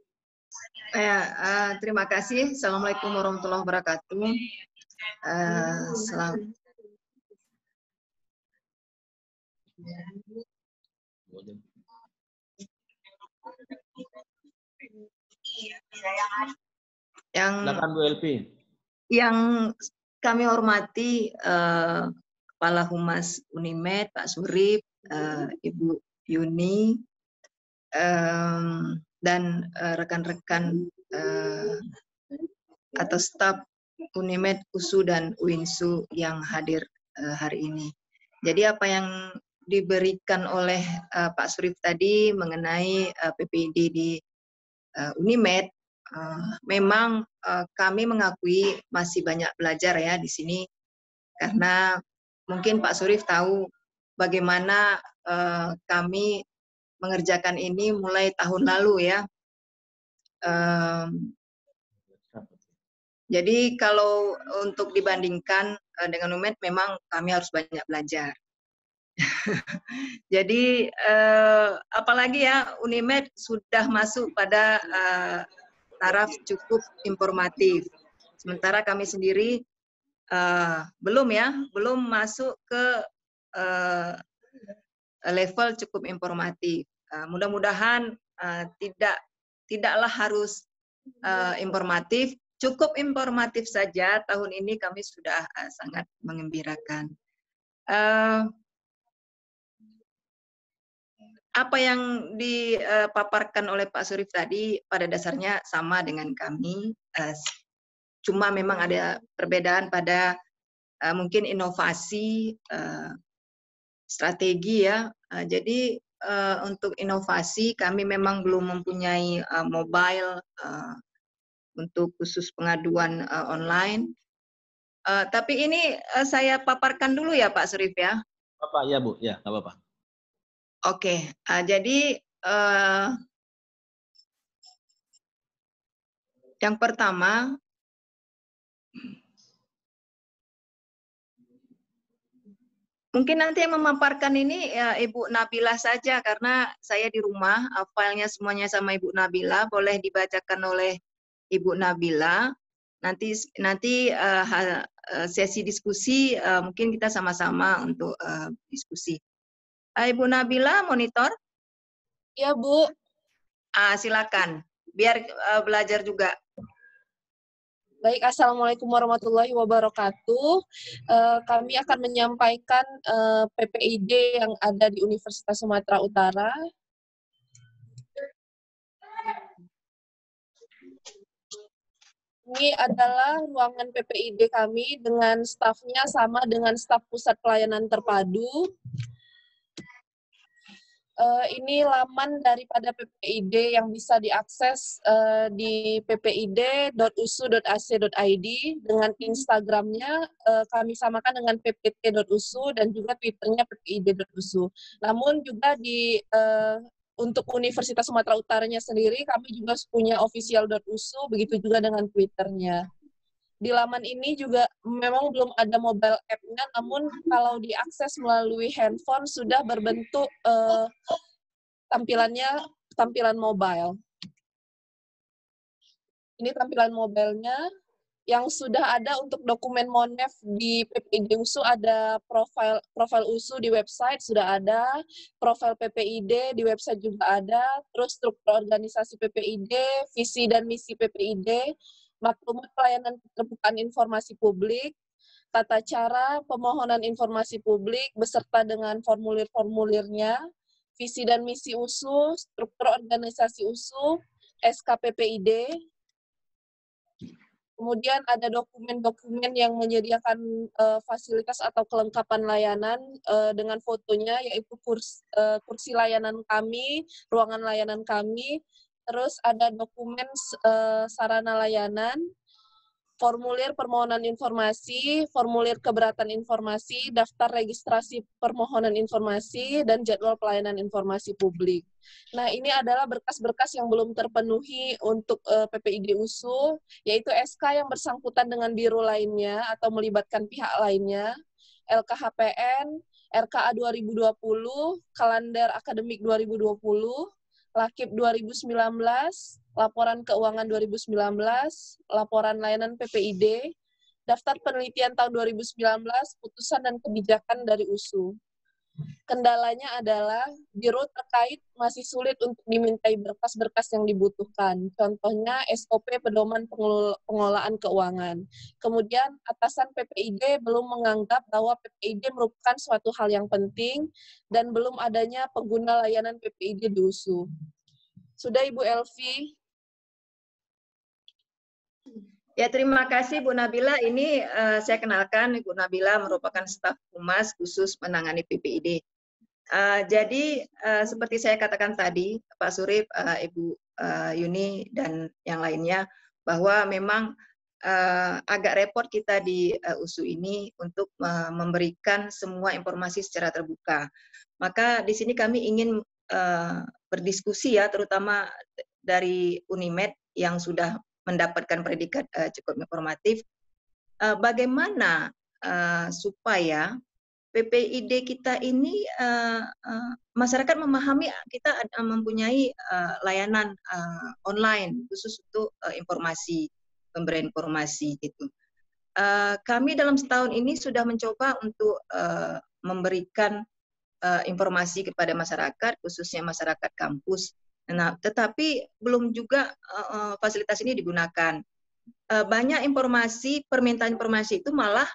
Terima kasih. Assalamualaikum warahmatullahi wabarakatuh. Silakan Bu Elvi. Yang kami hormati Kepala Humas Unimed, Pak Surip, Ibu Yuni, dan rekan-rekan atau staf Unimed, USU, dan UINSU yang hadir hari ini. Jadi apa yang diberikan oleh Pak Surip tadi mengenai PPD di Unimed, memang kami mengakui masih banyak belajar ya di sini, karena mungkin Pak Surip tahu bagaimana kami mengerjakan ini mulai tahun lalu ya. Jadi kalau untuk dibandingkan dengan Unimed, memang kami harus banyak belajar. Jadi apalagi ya, Unimed sudah masuk pada taraf cukup informatif. Sementara kami sendiri belum masuk ke level cukup informatif. Mudah-mudahan tidaklah harus informatif, cukup informatif saja. Tahun ini kami sudah sangat mengembirakan. Apa yang dipaparkan oleh Pak Surip tadi pada dasarnya sama dengan kami, cuma memang ada perbedaan pada mungkin inovasi, strategi ya. Jadi untuk inovasi kami memang belum mempunyai mobile untuk khusus pengaduan online. Tapi ini saya paparkan dulu ya Pak Surip ya. Bapak, ya Bu, ya nggak apa-apa. Oke, jadi yang pertama, Mungkin nanti yang memaparkan ini ya, Ibu Nabila saja karena saya di rumah, filenya semuanya sama Ibu Nabila, boleh dibacakan oleh Ibu Nabila. Nanti sesi diskusi mungkin kita sama-sama untuk diskusi. Ibu Nabila monitor? Ya, Bu. Silakan, biar belajar juga. Baik, Assalamualaikum warahmatullahi wabarakatuh. Kami akan menyampaikan PPID yang ada di Universitas Sumatera Utara. Ini adalah ruangan PPID kami dengan stafnya sama dengan staf Pusat Pelayanan Terpadu. Ini laman daripada PPID yang bisa diakses di ppid.usu.ac.id dengan Instagramnya kami samakan dengan ppt.usu dan juga Twitternya ppid.usu. Namun juga untuk Universitas Sumatera Utaranya sendiri kami juga punya official.usu, begitu juga dengan Twitternya. Di laman ini juga memang belum ada mobile app-nya, namun kalau diakses melalui handphone sudah berbentuk tampilan mobile. Ini tampilan mobilenya yang sudah ada untuk dokumen Monef di PPID USU, ada profil USU di website sudah ada, profil PPID di website juga ada, terus struktur organisasi PPID, visi dan misi PPID, maklumat pelayanan keterbukaan informasi publik, tata cara pemohonan informasi publik beserta dengan formulir-formulirnya, visi dan misi USU, struktur organisasi USU, SKPPID. Kemudian ada dokumen-dokumen yang menyediakan fasilitas atau kelengkapan layanan dengan fotonya, yaitu kursi layanan kami, ruangan layanan kami, terus ada dokumen sarana layanan, formulir permohonan informasi, formulir keberatan informasi, daftar registrasi permohonan informasi, dan jadwal pelayanan informasi publik. Nah, ini adalah berkas-berkas yang belum terpenuhi untuk PPID USU, yaitu SK yang bersangkutan dengan biro lainnya atau melibatkan pihak lainnya, LKHPN, RKA 2020, kalender akademik 2020, Lakib 2019, laporan keuangan 2019, laporan layanan PPID, daftar penelitian tahun 2019, putusan dan kebijakan dari USU. Kendalanya adalah biro terkait masih sulit untuk dimintai berkas-berkas yang dibutuhkan. Contohnya SOP pedoman pengelolaan keuangan. Kemudian atasan PPID belum menganggap bahwa PPID merupakan suatu hal yang penting dan belum adanya pengguna layanan PPID di USU. Sudah Ibu Elvi? Ya, terima kasih Bu Nabila. Ini saya kenalkan, Ibu Nabila merupakan staf humas khusus menangani PPID. Jadi seperti saya katakan tadi, Pak Surip, Ibu Yuni, dan yang lainnya, bahwa memang agak repot kita di USU ini untuk memberikan semua informasi secara terbuka. Maka di sini kami ingin berdiskusi ya, terutama dari Unimed yang sudah mendapatkan predikat cukup informatif, bagaimana supaya PPID kita ini masyarakat memahami kita mempunyai layanan online khusus untuk informasi, pemberian informasi gitu. Kami dalam setahun ini sudah mencoba untuk memberikan informasi kepada masyarakat, khususnya masyarakat kampus. Nah, tetapi belum juga fasilitas ini digunakan. Banyak informasi, permintaan informasi itu malah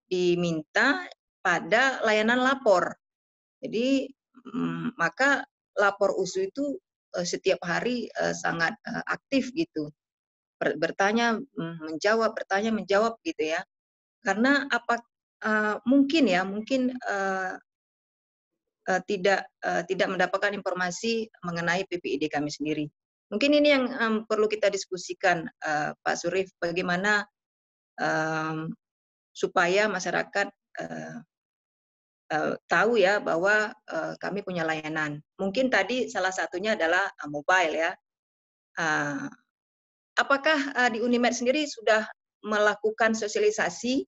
diminta pada layanan lapor. Jadi maka lapor USU itu setiap hari sangat aktif gitu, bertanya menjawab, bertanya menjawab gitu ya. Karena mungkin tidak mendapatkan informasi mengenai PPID kami sendiri. Mungkin ini yang perlu kita diskusikan, Pak Surif, bagaimana supaya masyarakat tahu ya bahwa kami punya layanan. Mungkin tadi salah satunya adalah mobile ya. Apakah di Unimed sendiri sudah melakukan sosialisasi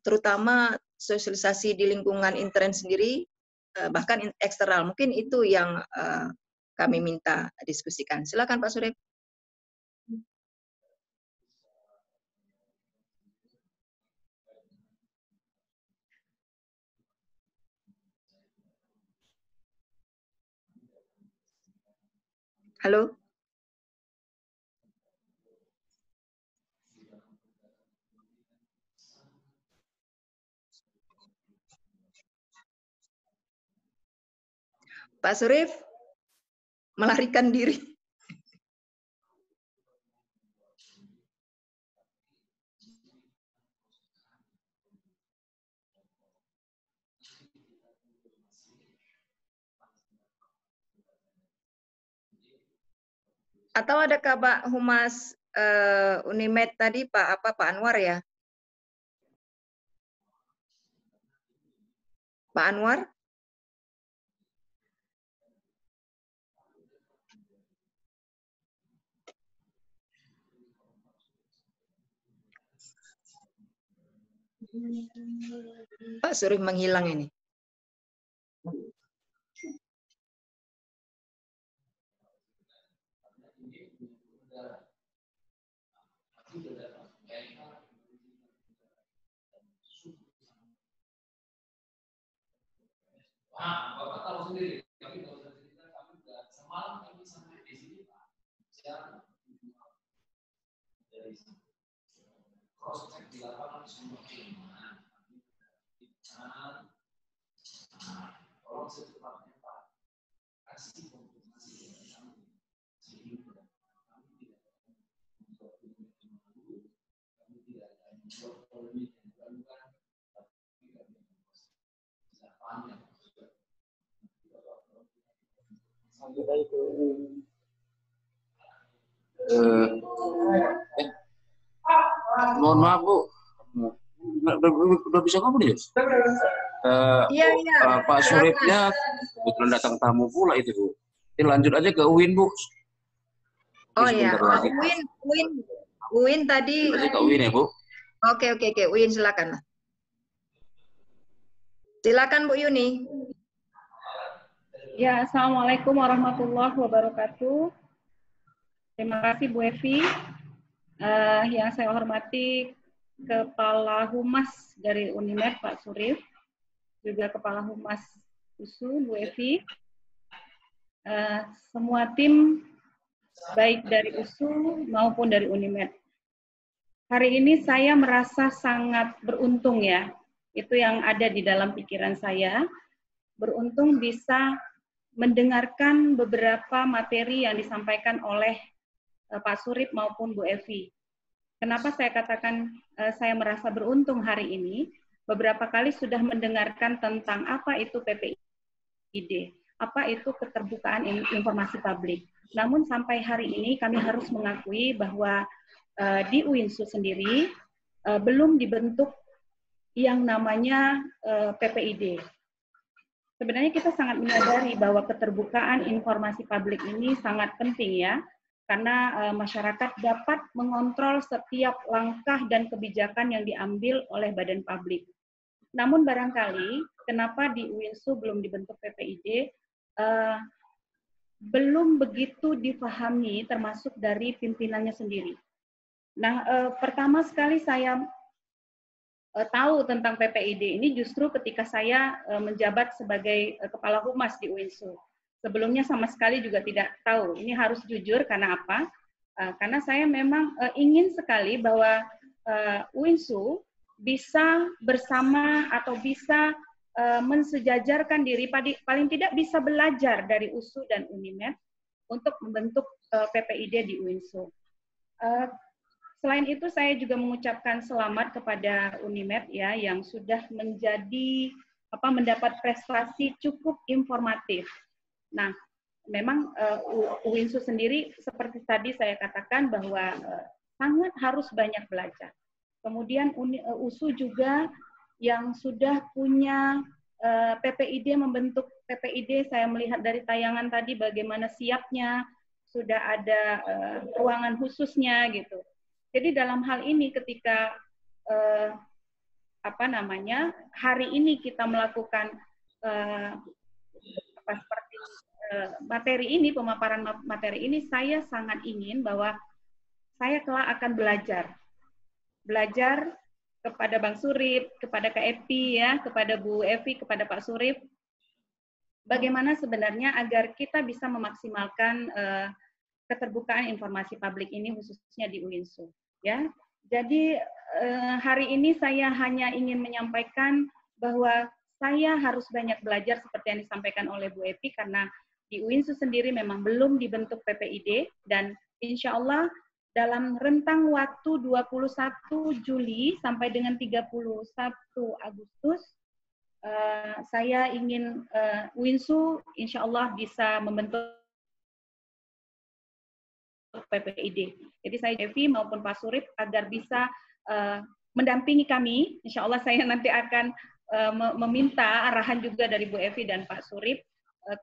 terutama sosialisasi di lingkungan intern sendiri, bahkan eksternal. Mungkin itu yang kami minta diskusikan. Silakan Pak Surip. Halo. Pak Surip melarikan diri. Atau ada Kabak Humas Unimed tadi Pak Anwar ya? Pak Anwar? Pak Surip menghilang ini. Bapak tahu sendiri, tapi kalau sudah cerita kami sudah semalam kami sampai di sini Pak. Saya dari cross check di lapangan semua gimana. Tolong secepatnya Pak kasih konfirmasi dari kami sehingga kami tidak membuat dulu, kami tidak akan membuat polemik yang dilakukan, tapi kami bisa panjang. Mohon maaf Bu, udah bisa ngomong ya? Iya. Pak Suripnya kebetulan datang tamu pula itu Bu. Jadi lanjut aja ke UIN Bu. Oh ya, UIN tadi. Lanjut ke UIN ya Bu. Oke, UIN silakan. Silakan Bu Yuni. Ya, Assalamualaikum warahmatullahi wabarakatuh. Terima kasih Bu Evi. Yang saya hormati Kepala Humas dari Unimed Pak Surip, juga Kepala Humas USU Bu Evi, semua tim baik dari USU maupun dari Unimed. Hari ini saya merasa sangat beruntung ya, itu yang ada di dalam pikiran saya, beruntung bisa mendengarkan beberapa materi yang disampaikan oleh Pak Surip maupun Bu Evi. Kenapa saya katakan saya merasa beruntung hari ini? Beberapa kali sudah mendengarkan tentang apa itu PPID, apa itu keterbukaan informasi publik. Namun sampai hari ini kami harus mengakui bahwa di UINSU sendiri belum dibentuk yang namanya PPID. Sebenarnya kita sangat menyadari bahwa keterbukaan informasi publik ini sangat penting ya, karena masyarakat dapat mengontrol setiap langkah dan kebijakan yang diambil oleh badan publik. Namun barangkali kenapa di UINSU belum dibentuk PPID, belum begitu difahami termasuk dari pimpinannya sendiri. Nah, pertama sekali saya tahu tentang PPID ini justru ketika saya menjabat sebagai Kepala Humas di UINSU. Sebelumnya sama sekali juga tidak tahu. Ini harus jujur karena apa? Karena saya memang ingin sekali bahwa UINSU bisa bersama atau bisa mensejajarkan diri, paling tidak bisa belajar dari USU dan Unimed untuk membentuk PPID di UINSU. Selain itu saya juga mengucapkan selamat kepada Unimed ya yang sudah mendapat prestasi cukup informatif. Nah, memang UINSU sendiri seperti tadi saya katakan bahwa sangat harus banyak belajar. Kemudian USU juga yang sudah punya PPID, membentuk PPID, saya melihat dari tayangan tadi bagaimana siapnya, sudah ada ruangan khususnya gitu. Jadi dalam hal ini ketika hari ini kita melakukan seperti materi ini, pemaparan materi ini, saya sangat ingin bahwa saya kelak akan belajar kepada Bang Surip, kepada Kak Epi, ya, kepada Bu Evi, kepada Pak Surip, bagaimana sebenarnya agar kita bisa memaksimalkan keterbukaan informasi publik ini khususnya di UINSU, ya. Jadi hari ini saya hanya ingin menyampaikan bahwa saya harus banyak belajar seperti yang disampaikan oleh Bu Epi, karena di UINSU sendiri memang belum dibentuk PPID, dan insya Allah dalam rentang waktu 21 Juli sampai dengan 31 Agustus, saya ingin UINSU insya Allah bisa membentuk PPID. Jadi saya Evi maupun Pak Surip agar bisa mendampingi kami. Insya Allah saya nanti akan meminta arahan juga dari Bu Evi dan Pak Surip,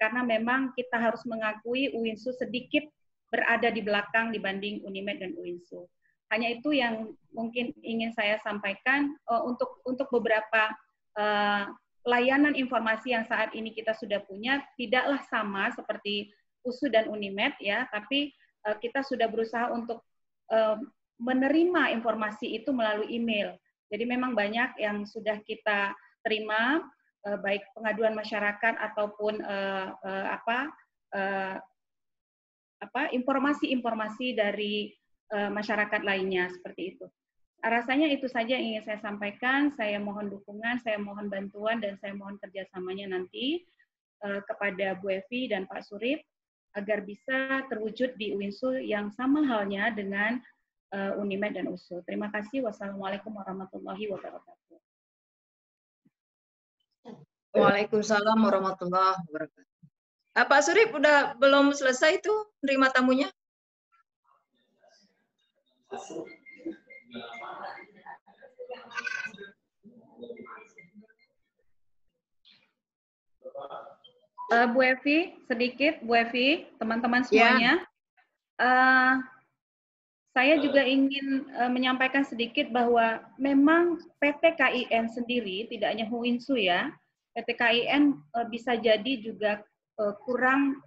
karena memang kita harus mengakui UINSU sedikit berada di belakang dibanding UNIMED dan UINSU. Hanya itu yang mungkin ingin saya sampaikan. Untuk beberapa layanan informasi yang saat ini kita sudah punya tidaklah sama seperti USU dan UNIMED, ya, tapi kita sudah berusaha untuk menerima informasi itu melalui email. Jadi memang banyak yang sudah kita terima, baik pengaduan masyarakat ataupun informasi-informasi dari masyarakat lainnya, seperti itu. Rasanya itu saja yang ingin saya sampaikan. Saya mohon dukungan, saya mohon bantuan, dan saya mohon kerjasamanya nanti kepada Bu Evi dan Pak Surip agar bisa terwujud di UINSU yang sama halnya dengan UNIMED dan USU. Terima kasih. Wassalamualaikum warahmatullahi wabarakatuh. Waalaikumsalam warahmatullahi wabarakatuh. Pak Surip udah belum selesai itu nerima tamunya? Bu Evi, sedikit, Bu Evi, teman-teman semuanya. Saya juga ingin menyampaikan sedikit bahwa memang PT KIN sendiri, tidak hanya UINSU, ya, PT KIN bisa jadi juga kurang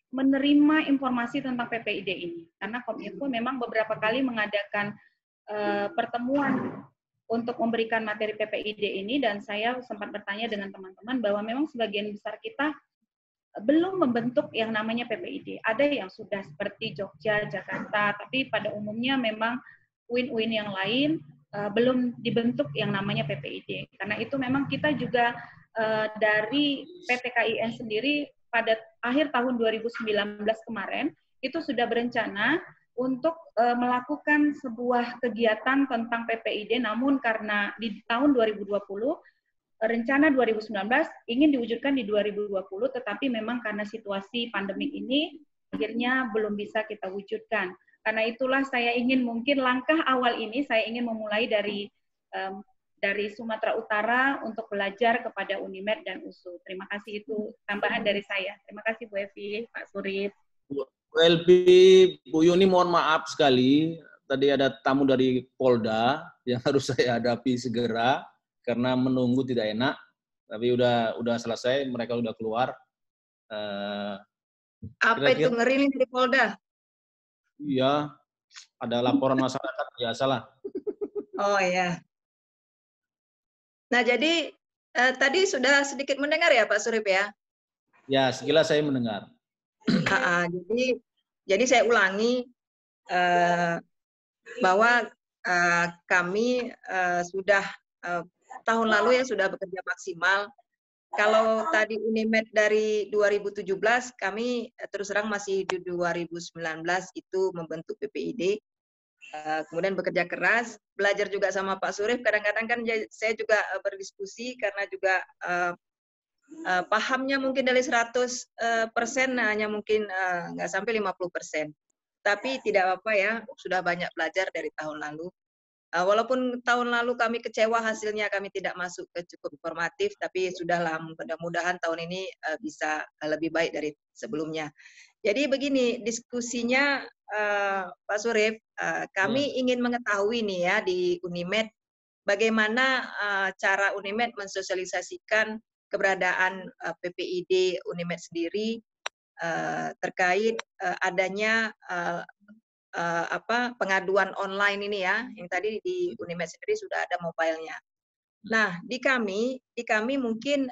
menerima informasi tentang PPID ini. Karena Kominfo memang beberapa kali mengadakan pertemuan untuk memberikan materi PPID ini, dan saya sempat bertanya dengan teman-teman bahwa memang sebagian besar kita belum membentuk yang namanya PPID. Ada yang sudah seperti Jogja, Jakarta, tapi pada umumnya memang UIN-UIN yang lain belum dibentuk yang namanya PPID. Karena itu memang kita juga dari PT KIN sendiri pada akhir tahun 2019 kemarin itu sudah berencana untuk melakukan sebuah kegiatan tentang PPID, namun karena di tahun 2020 rencana 2019 ingin diwujudkan di 2020, tetapi memang karena situasi pandemik ini akhirnya belum bisa kita wujudkan. Karena itulah saya ingin mungkin langkah awal ini saya ingin memulai dari Sumatera Utara untuk belajar kepada UNIMED dan USU. Terima kasih, itu tambahan dari saya. Terima kasih Bu Evi, Pak Surip. Bu Elvi, Bu Yuni, mohon maaf sekali. Tadi ada tamu dari Polda yang harus saya hadapi segera karena menunggu tidak enak. Tapi udah selesai, mereka udah keluar. Apa itu ngeri dari Polda? Iya, ada laporan masyarakat biasalah. Oh ya. Nah, jadi tadi sudah sedikit mendengar ya Pak Surip ya? Ya, sekilas saya mendengar. Jadi saya ulangi bahwa kami sudah tahun lalu ya sudah bekerja maksimal. Kalau tadi UNIMED dari 2017, kami terus terang masih di 2019 itu membentuk PPID. Kemudian bekerja keras, belajar juga sama Pak Surip. Kadang-kadang kan saya juga berdiskusi karena juga pahamnya mungkin dari 100% hanya mungkin nggak sampai 50%. Tapi tidak apa-apa ya, sudah banyak belajar dari tahun lalu. Walaupun tahun lalu kami kecewa hasilnya kami tidak masuk ke cukup informatif, tapi sudahlah mudah-mudahan tahun ini bisa lebih baik dari sebelumnya. Jadi begini diskusinya Pak Surif, kami ingin mengetahui nih ya di Unimed bagaimana cara Unimed mensosialisasikan keberadaan PPID Unimed sendiri terkait adanya pengaduan online ini ya, yang tadi di Unimed sendiri sudah ada mobile-nya. Nah, di kami mungkin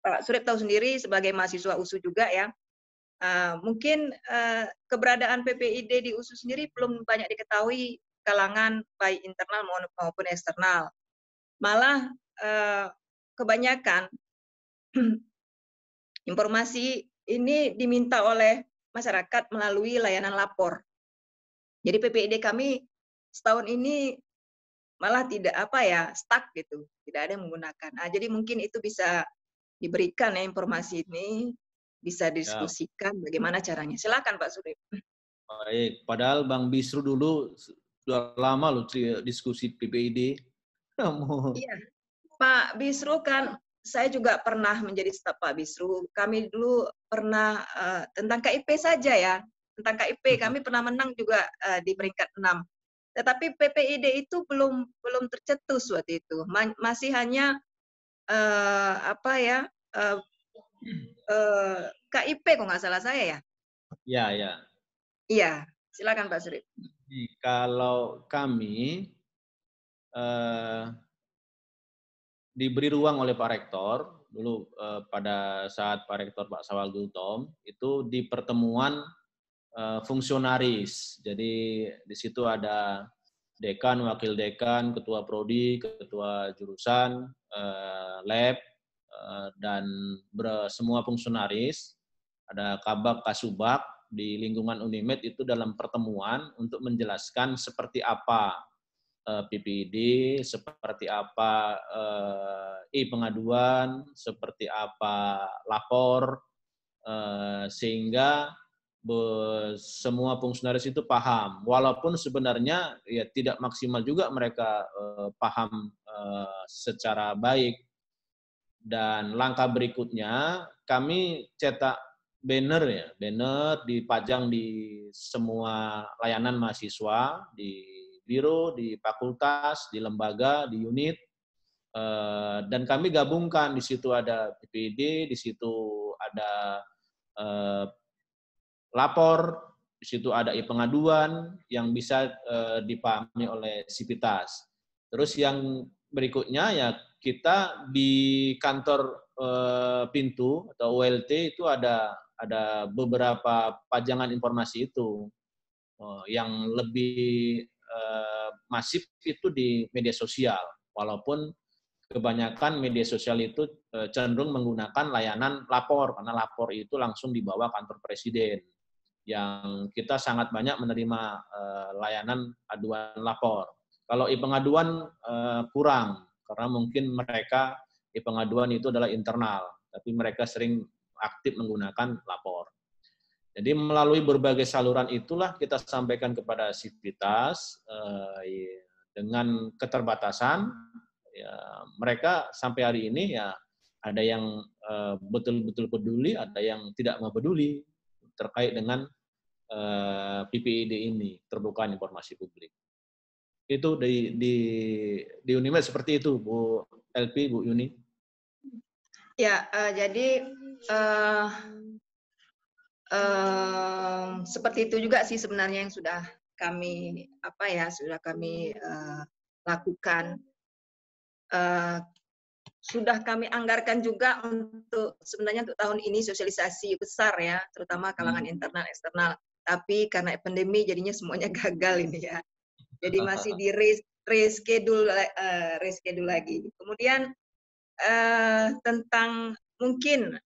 Pak Surip tahu sendiri sebagai mahasiswa USU juga ya, mungkin keberadaan PPID di USU sendiri belum banyak diketahui kalangan baik internal maupun eksternal. Malah kebanyakan informasi ini diminta oleh masyarakat melalui layanan lapor. Jadi PPID kami setahun ini malah tidak stuck gitu, tidak ada yang menggunakan. Jadi mungkin itu bisa diberikan ya informasi ini, bisa diskusikan bagaimana caranya. Silakan Pak Surip. Baik, padahal Bang Bisru dulu sudah lama loh diskusi PPID. Iya, Pak Bisru kan saya juga pernah menjadi staf Pak Bisru. Kami dulu pernah tentang KIP saja ya, tentang KIP kami pernah menang juga di peringkat 6. Tetapi PPID itu belum tercetus waktu itu, masih hanya KIP kok nggak salah saya ya. Iya, ya. Iya, silakan Pak Surip. Kalau kami diberi ruang oleh Pak Rektor dulu pada saat Pak Rektor Pak Sawagul Tom itu di pertemuan fungsionaris. Jadi di situ ada dekan, wakil dekan, ketua prodi, ketua jurusan, lab, dan semua fungsionaris. Ada kabak, kasubag di lingkungan Unimed itu dalam pertemuan untuk menjelaskan seperti apa PPID, seperti apa e-pengaduan, seperti apa lapor, sehingga semua fungsionaris itu paham. Walaupun sebenarnya ya tidak maksimal juga mereka paham secara baik. Dan langkah berikutnya kami cetak banner dipajang di semua layanan mahasiswa, di biro, di fakultas, di lembaga, di unit, dan kami gabungkan. Di situ ada PPID, di situ ada lapor, di situ ada e-pengaduan yang bisa dipahami oleh Sivitas. Terus yang berikutnya ya kita di kantor pintu atau ULT itu ada beberapa pajangan informasi itu. Yang lebih masif itu di media sosial, walaupun kebanyakan media sosial itu cenderung menggunakan layanan lapor, karena lapor itu langsung dibawa kantor presiden, yang kita sangat banyak menerima layanan aduan lapor. Kalau e-pengaduan kurang, karena mungkin mereka e-pengaduan itu adalah internal, tapi mereka sering aktif menggunakan lapor. Jadi melalui berbagai saluran itulah kita sampaikan kepada Sivitas dengan keterbatasan. Ya, mereka sampai hari ini ya ada yang betul-betul peduli, ada yang tidak mau peduli terkait dengan PPID ini, terbukaan informasi publik. Itu di Unimed seperti itu, Bu LP, Bu Yuni. Ya, jadi seperti itu juga sih sebenarnya yang sudah kami lakukan. Sudah kami anggarkan juga sebenarnya untuk tahun ini sosialisasi besar ya, terutama kalangan internal eksternal. Tapi karena pandemi jadinya semuanya gagal ini ya. Jadi masih di reschedule lagi. Kemudian tentang mungkin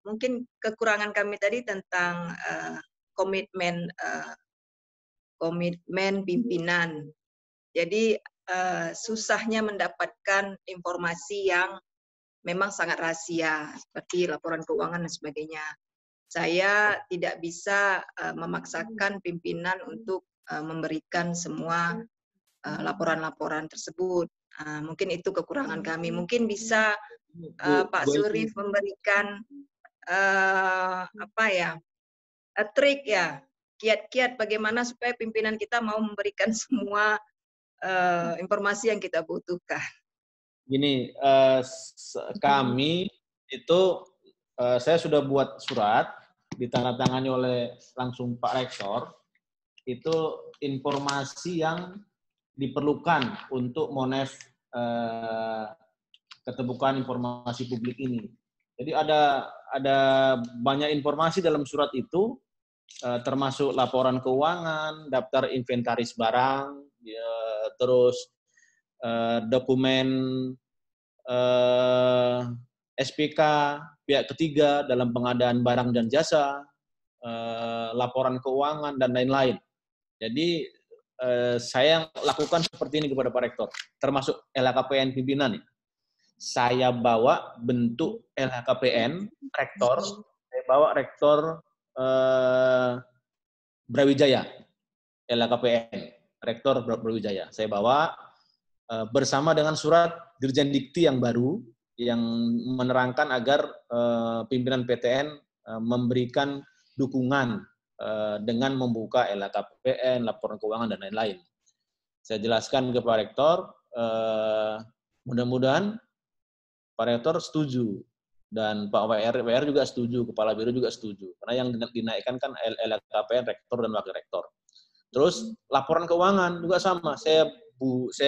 kekurangan kami tadi tentang komitmen pimpinan. Jadi susahnya mendapatkan informasi yang memang sangat rahasia seperti laporan keuangan dan sebagainya. Saya tidak bisa memaksakan pimpinan untuk memberikan semua laporan-laporan tersebut. Mungkin itu kekurangan kami. Mungkin bisa Pak Surif memberikan trik ya, kiat-kiat bagaimana supaya pimpinan kita mau memberikan semua informasi yang kita butuhkan. Gini, kami itu saya sudah buat surat ditandatangani oleh langsung Pak Rektor, itu informasi yang diperlukan untuk Monef keterbukaan informasi publik ini. Jadi ada banyak informasi dalam surat itu, termasuk laporan keuangan, daftar inventaris barang, ya, terus dokumen SPK pihak ketiga dalam pengadaan barang dan jasa, laporan keuangan, dan lain-lain. Jadi saya lakukan seperti ini kepada Pak Rektor, termasuk LHKPN pimpinan. Saya bawa bentuk LHKPN Rektor, saya bawa Rektor Brawijaya, LHKPN Rektor Brawijaya. Saya bawa bersama dengan surat Dirjen Dikti yang baru yang menerangkan agar pimpinan PTN memberikan dukungan dengan membuka LHKPN, laporan keuangan, dan lain-lain. Saya jelaskan ke Pak Rektor, mudah-mudahan Pak Rektor setuju, dan Pak WR juga setuju, Kepala Biro juga setuju, karena yang dinaikkan kan LHKPN, Rektor, dan Wakil Rektor. Terus laporan keuangan juga sama, saya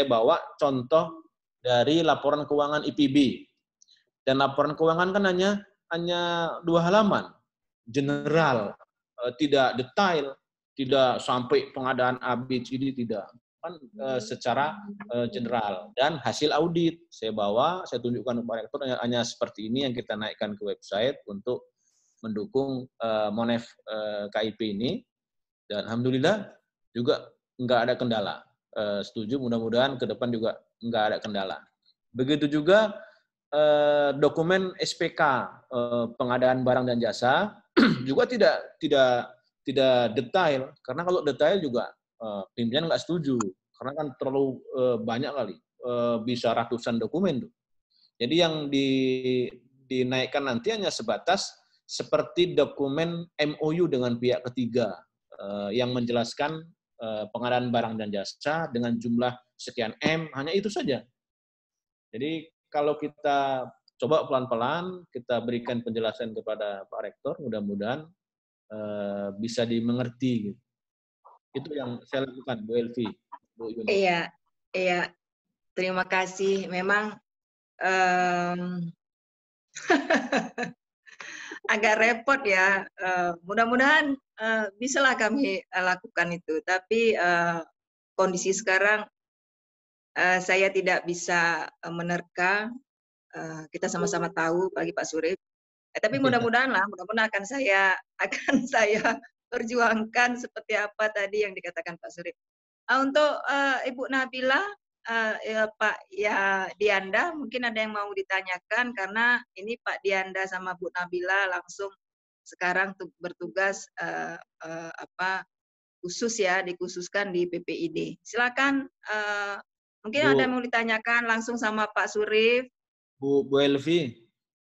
bawa contoh dari laporan keuangan IPB, dan laporan keuangan kan hanya 2 halaman, general, tidak detail, tidak sampai pengadaan ABCD, tidak, kan secara general. Dan hasil audit saya bawa, saya tunjukkan kepada Rektor, hanya seperti ini yang kita naikkan ke website untuk mendukung Monef KIP ini, dan alhamdulillah juga nggak ada kendala. Setuju, mudah-mudahan ke depan juga nggak ada kendala. Begitu juga dokumen SPK pengadaan barang dan jasa juga tidak detail, karena kalau detail juga pimpinan nggak setuju, karena kan terlalu banyak kali, bisa ratusan dokumen tuh. Jadi yang dinaikkan nanti hanya sebatas seperti dokumen MOU dengan pihak ketiga yang menjelaskan pengadaan barang dan jasa dengan jumlah sekian M, hanya itu saja. Jadi kalau kita coba pelan-pelan, kita berikan penjelasan kepada Pak Rektor, mudah-mudahan bisa dimengerti. Itu yang saya lakukan, Bu Elvi. Bu Yuni. Iya. Terima kasih. Memang agak repot ya. Mudah-mudahan bisalah kami lakukan itu. Tapi kondisi sekarang saya tidak bisa menerka. Kita sama-sama tahu bagi Pak Surip. Tapi mudah-mudahan akan saya perjuangkan seperti apa tadi yang dikatakan Pak Surip. Untuk Ibu Nabila, Pak Dianda, mungkin ada yang mau ditanyakan, karena ini Pak Dianda sama Bu Nabila langsung sekarang bertugas khusus ya, dikhususkan di PPID. Silakan, mungkin ada yang mau ditanyakan langsung sama Pak Surip. Bu Elvi,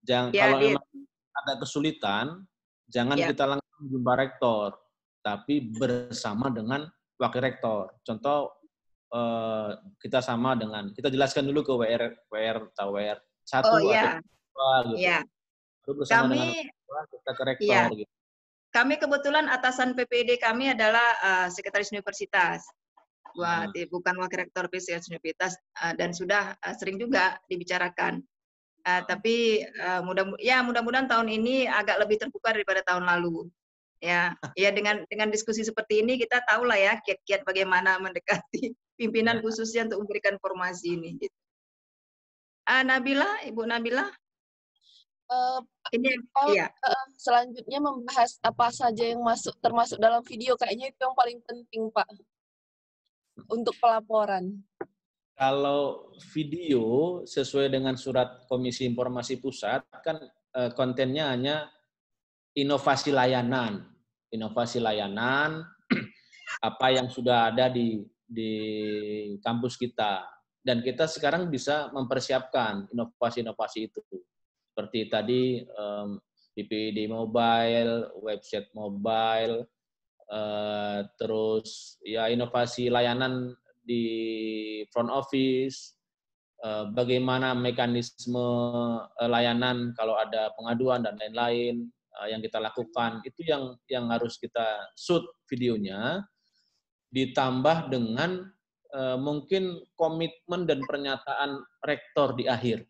kalau memang ada kesulitan, jangan kita langsung jumpa Rektor, tapi bersama dengan Wakil Rektor. Contoh, kita jelaskan dulu ke WR atau WR 1 atau 2 gitu. Baru bersama dengan kita ke Rektor gitu. Kami kebetulan atasan PPID kami adalah Sekretaris Universitas. Bukan Wakil Rektor Universitas, dan sudah sering juga dibicarakan. Tapi mudah-mudahan tahun ini agak lebih terbuka daripada tahun lalu. Ya dengan diskusi seperti ini kita tahu lah ya kiat-kiat bagaimana mendekati pimpinan khususnya untuk memberikan informasi ini. Gitu. Nabila, Ibu Nabila. Selanjutnya membahas apa saja yang termasuk dalam video, kayaknya itu yang paling penting, Pak, untuk pelaporan. Kalau video sesuai dengan surat Komisi Informasi Pusat kan kontennya hanya inovasi layanan apa yang sudah ada di kampus kita, dan kita sekarang bisa mempersiapkan inovasi-inovasi itu. Seperti tadi PPD mobile, website mobile, terus ya inovasi layanan di front office, bagaimana mekanisme layanan kalau ada pengaduan dan lain-lain yang kita lakukan, itu yang harus kita shoot videonya, ditambah dengan mungkin komitmen dan pernyataan rektor di akhir.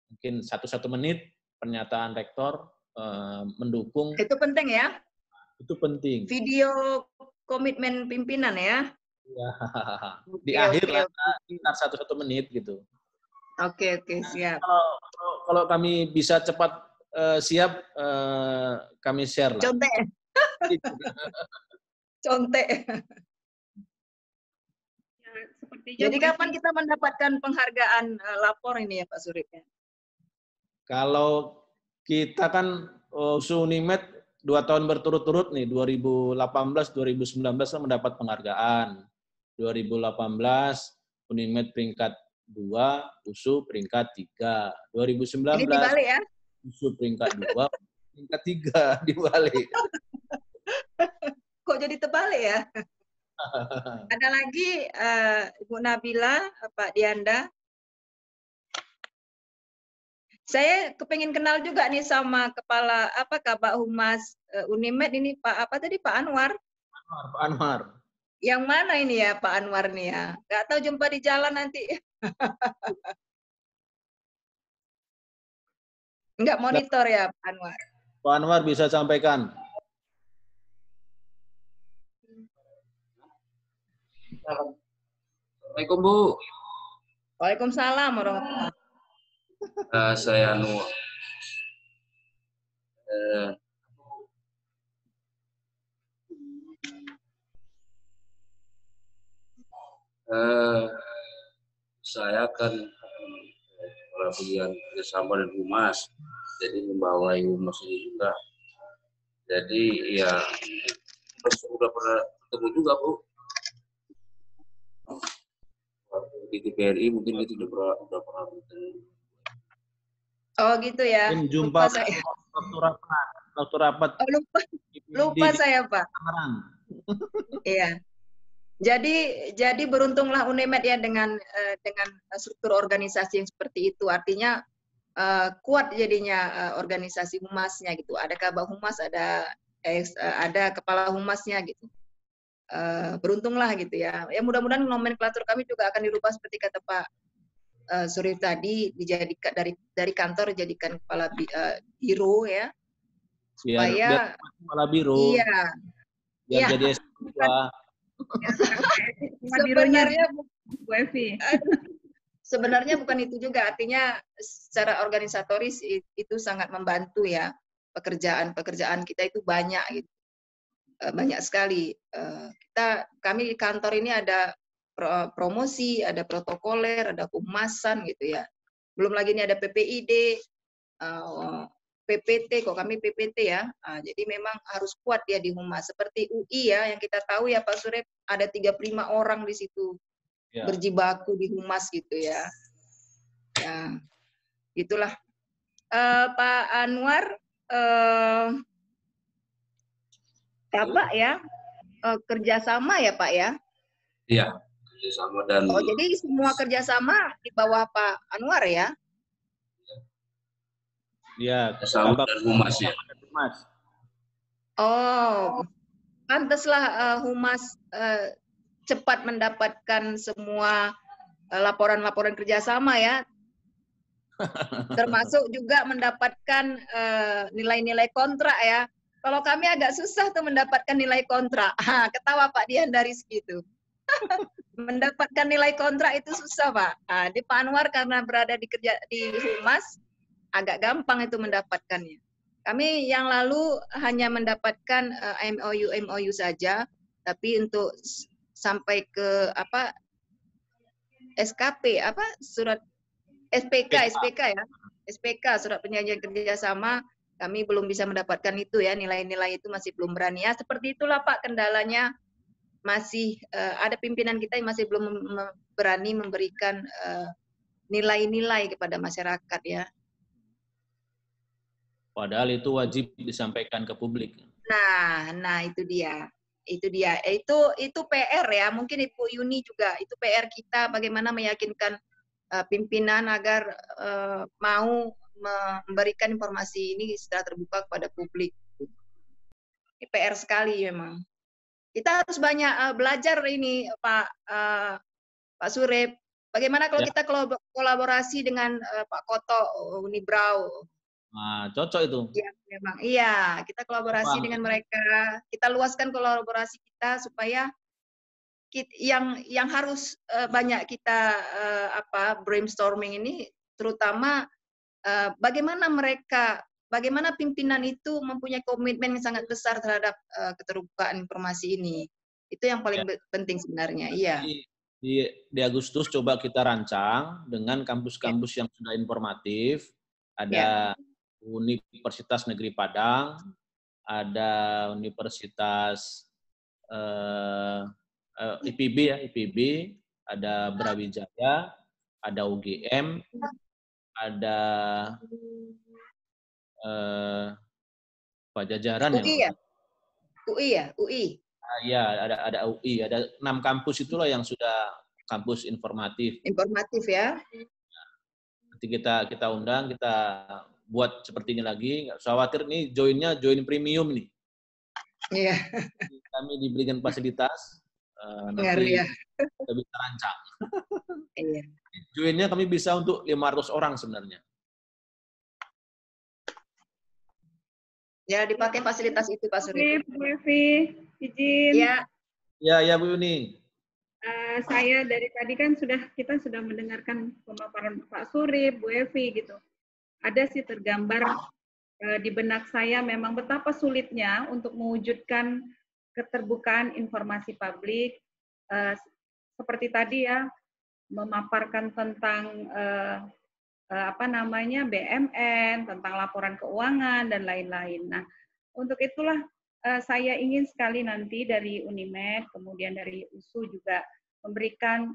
Mungkin 1 menit pernyataan rektor mendukung. Itu penting ya? Itu penting. Video komitmen pimpinan ya? Ya, di akhir lah, sekitar 1 menit gitu. Oke, siap. Kalau kami bisa cepat siap, kami share lah. Contek. Contek. Jadi kapan kita mendapatkan penghargaan lapor ini ya Pak Surip? Kalau kita kan Unimed 2 tahun berturut-turut nih, 2018, 2019 mendapat penghargaan. 2018 Unimed peringkat 2, USU peringkat 3. 2019 ini dibalik ya? USU peringkat 2, peringkat 3 dibalik. Kok jadi terbalik ya? Ada lagi Ibu Nabila, Pak Dianda. Saya kepengen kenal juga nih sama kepala Kabak Humas Unimed ini Pak Anwar. Pak Anwar. Yang mana ini ya Pak Anwar nih ya? Nggak tahu jumpa di jalan nanti. Nggak monitor ya Pak Anwar? Pak Anwar bisa sampaikan. Assalamualaikum Bu. Waalaikumsalam warahmatullahi wabarakatuh. Saya saya kan bagian kerjasama dan humas, jadi membawai humas ini juga. Jadi ya sudah pernah ketemu juga Bu. Di TPRI mungkin itu udah pernah ketemu. Oh gitu ya. Jumpa waktu rapat. Oh, lupa saya Pak. Iya. Jadi beruntunglah Unimed ya dengan struktur organisasi yang seperti itu. Artinya kuat jadinya organisasi humasnya gitu. Ada kabak humas, ada kepala humasnya gitu. Beruntunglah gitu ya. Ya mudah-mudahan nomenklatur kami juga akan dirubah seperti kata Pak Surip tadi, dijadikan dari kantor dijadikan kepala biro ya. Supaya biar kepala biro. Iya. Biar jadi S2. Sebenarnya bukan itu juga, artinya secara organisatoris itu sangat membantu ya. Pekerjaan kita itu banyak gitu. Banyak sekali. Kami di kantor ini ada promosi, ada protokoler, ada humasan gitu ya. Belum lagi ini ada PPID, PPT, kok kami PPT ya. Jadi memang harus kuat ya di humas. Seperti UI ya, yang kita tahu ya Pak Surip, ada 35 orang di situ ya, berjibaku di humas gitu ya. Ya, itulah. Pak Anwar, Pak ya, kerjasama ya Pak ya? Iya, kerjasama dan. Oh jadi semua kerjasama di bawah Pak Anwar ya? Ya, kerjasama dan humas ya. Oh, pantaslah humas cepat mendapatkan semua laporan-laporan kerjasama ya. Termasuk juga mendapatkan nilai-nilai kontrak ya. Kalau kami agak susah tuh mendapatkan nilai kontrak. Ketawa Pak Dianda Rizky itu. Mendapatkan nilai kontrak itu susah Pak. Di Pak Anwar karena berada di humas, agak gampang itu mendapatkannya. Kami yang lalu hanya mendapatkan MOU saja, tapi untuk sampai ke SKP surat SPK ya, SPK surat perjanjian kerjasama, kami belum bisa mendapatkan itu ya, nilai-nilai itu masih belum berani ya. Seperti itulah Pak kendalanya, masih ada pimpinan kita yang masih belum berani memberikan nilai-nilai kepada masyarakat ya. Padahal itu wajib disampaikan ke publik. Nah itu dia. Itu PR ya. Mungkin Ibu Yuni juga itu PR kita bagaimana meyakinkan pimpinan agar mau memberikan informasi ini secara terbuka kepada publik. Ini PR sekali memang. Kita harus banyak belajar ini Pak Surip. Bagaimana kalau kita kolaborasi dengan Pak Koto Unibrau? Nah, cocok itu. Ya, memang. Iya, kita kolaborasi dengan mereka. Kita luaskan kolaborasi kita supaya yang harus banyak kita brainstorming ini, terutama bagaimana pimpinan itu mempunyai komitmen yang sangat besar terhadap keterbukaan informasi ini. Itu yang paling penting sebenarnya. Iya. Di Agustus coba kita rancang dengan kampus-kampus yang sudah informatif. Ada Universitas Negeri Padang, ada Universitas IPB, ada Brawijaya, ada UGM, ada Pajajaran UI ya? UI ya? UI. Ya, ada UI, ada 6 kampus itulah yang sudah kampus informatif. Informatif ya. Nanti kita undang, kita buat seperti ini lagi. Nggak usah khawatir nih, join premium nih. Iya. Kami diberikan fasilitas, nanti kita bisa rancang. Iya. Joinnya kami bisa untuk 500 orang sebenarnya. Ya, dipakai fasilitas itu Pak Surip. Bu Evi, izin. Ya, Bu Yuni. Saya dari tadi kan kita sudah mendengarkan pemaparan Pak Surip, Bu Evi gitu. Ada sih tergambar di benak saya memang betapa sulitnya untuk mewujudkan keterbukaan informasi publik. Seperti tadi ya, memaparkan tentang BMN, tentang laporan keuangan, dan lain-lain. Nah, untuk itulah saya ingin sekali nanti dari Unimed, kemudian dari USU juga memberikan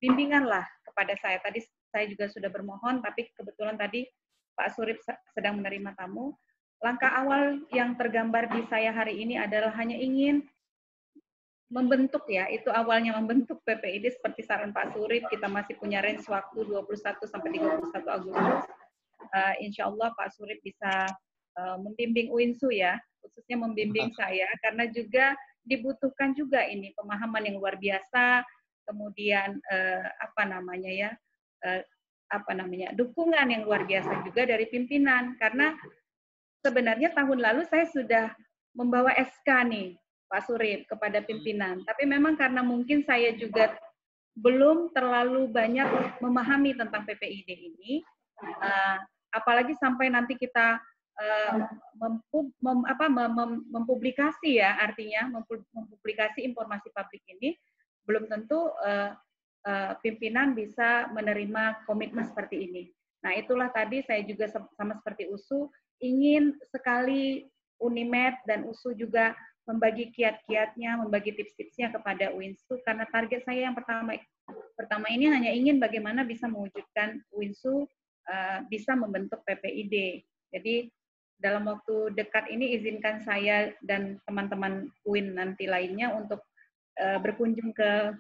bimbingan lah kepada saya. Tadi saya juga sudah bermohon, tapi kebetulan tadi Pak Surip sedang menerima tamu. Langkah awal yang tergambar di saya hari ini adalah hanya ingin membentuk ya, itu awalnya membentuk PPID seperti saran Pak Surip, kita masih punya range waktu 21 sampai 31 Agustus. Insya Allah Pak Surip bisa membimbing UINSU ya, khususnya membimbing saya, karena juga dibutuhkan juga ini pemahaman yang luar biasa, kemudian dukungan yang luar biasa juga dari pimpinan, karena sebenarnya tahun lalu saya sudah membawa SK nih Pak Surip kepada pimpinan. Tapi memang karena mungkin saya juga belum terlalu banyak memahami tentang PPID ini, apalagi sampai nanti kita mempublikasi ya, artinya mempublikasi informasi publik ini, belum tentu pimpinan bisa menerima komitmen seperti ini. Nah, itulah tadi saya juga sama seperti USU, ingin sekali Unimed dan USU juga membagi kiat-kiatnya, membagi tips-tipsnya kepada UINSU, karena target saya yang pertama ini hanya ingin bagaimana bisa mewujudkan UINSU bisa membentuk PPID. Jadi dalam waktu dekat ini izinkan saya dan teman-teman UIN nanti lainnya untuk berkunjung ke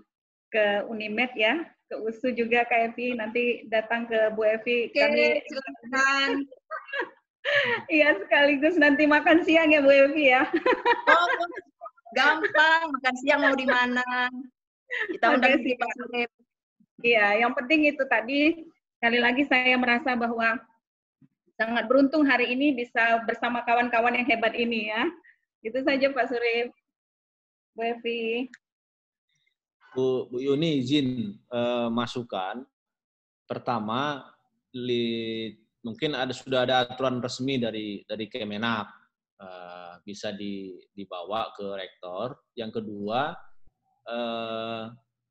Unimed ya, ke USU juga Kak Evi, nanti datang ke Bu Evi. Kami silakan. Iya, sekaligus nanti makan siang ya Bu Evi ya. Oh, gampang, makan siang mau di mana? Kita undang si Pak Surip. Iya, yang penting itu tadi, sekali lagi saya merasa bahwa sangat beruntung hari ini bisa bersama kawan-kawan yang hebat ini ya. Itu saja Pak Surip. Bu Evi. Bu Yuni izin masukan. Pertama, mungkin sudah ada aturan resmi dari Kemenak, bisa dibawa ke rektor. Yang kedua,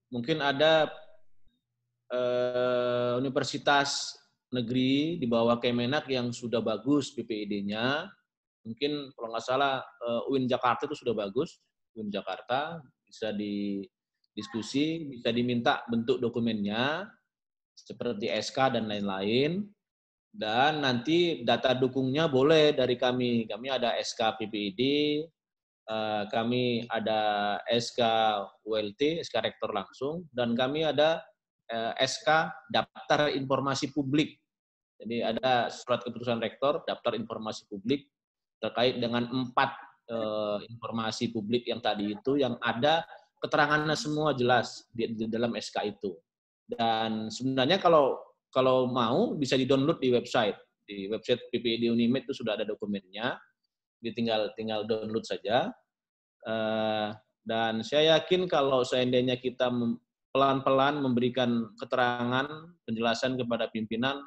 mungkin ada universitas negeri di bawah Kemenak yang sudah bagus PPID-nya. Mungkin kalau nggak salah UIN Jakarta itu sudah bagus, UIN Jakarta bisa didiskusi, bisa diminta bentuk dokumennya seperti SK dan lain-lain. Dan nanti data dukungnya boleh dari kami. Kami ada SK PPID, kami ada SK ULT, SK Rektor langsung, dan kami ada SK Daftar Informasi Publik. Jadi ada surat keputusan Rektor, Daftar Informasi Publik terkait dengan 4 informasi publik yang tadi itu, yang ada keterangannya semua jelas di dalam SK itu. Dan sebenarnya kalau mau bisa di-download di website. Di website PPID Unimed itu sudah ada dokumennya. Tinggal download saja. Dan saya yakin kalau seandainya kita pelan-pelan memberikan keterangan, penjelasan kepada pimpinan,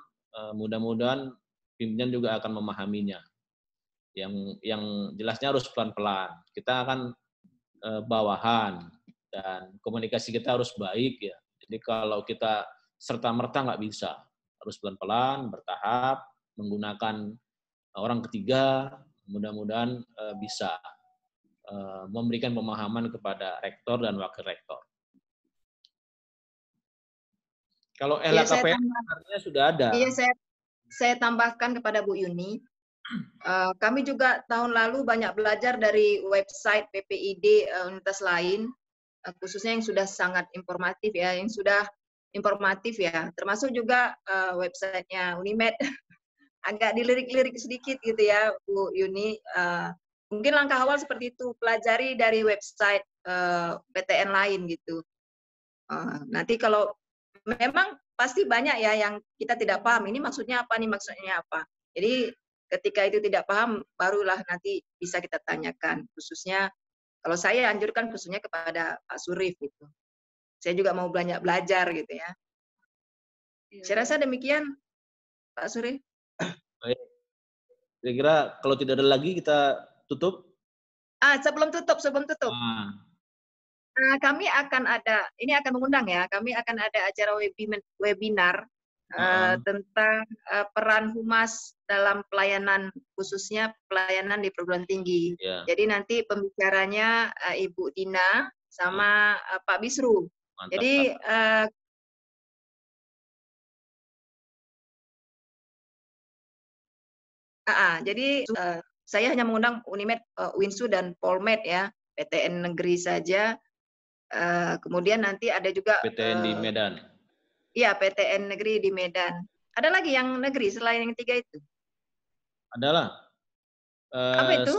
mudah-mudahan pimpinan juga akan memahaminya. Yang jelasnya harus pelan-pelan. Kita akan bawahan dan komunikasi kita harus baik ya. Jadi kalau kita serta-merta nggak bisa, harus pelan-pelan, bertahap, menggunakan orang ketiga, mudah-mudahan bisa memberikan pemahaman kepada rektor dan wakil rektor. Kalau LHKPN sebenarnya sudah ada. Iya, saya tambahkan kepada Bu Yuni. Kami juga tahun lalu banyak belajar dari website PPID universitas lain, khususnya yang sudah sangat informatif ya, termasuk juga websitenya Unimed agak dilirik-lirik sedikit gitu ya Bu Yuni. Mungkin langkah awal seperti itu, pelajari dari website PTN lain gitu. Nanti kalau memang pasti banyak ya yang kita tidak paham, ini maksudnya apa, ini maksudnya apa. Jadi ketika itu tidak paham, barulah nanti bisa kita tanyakan. Khususnya kalau saya anjurkan khususnya kepada Pak Surif gitu. Saya juga mau belajar gitu ya. Saya rasa demikian, Pak Surif. Baik. Kira-kira kalau tidak ada lagi kita tutup. Sebelum tutup. Kami akan ada, ini akan mengundang ya, kami akan ada acara webinar tentang peran humas dalam pelayanan, khususnya pelayanan di perguruan tinggi. Jadi nanti pembicaranya Ibu Dina sama Pak Bisru. Mantap. Jadi saya hanya mengundang Unimed, Winsu dan Polmed ya, PTN negeri saja. Kemudian nanti ada juga PTN di Medan. Iya, PTN negeri di Medan. Ada lagi yang negeri selain yang 3 itu? Adalah. Apa itu?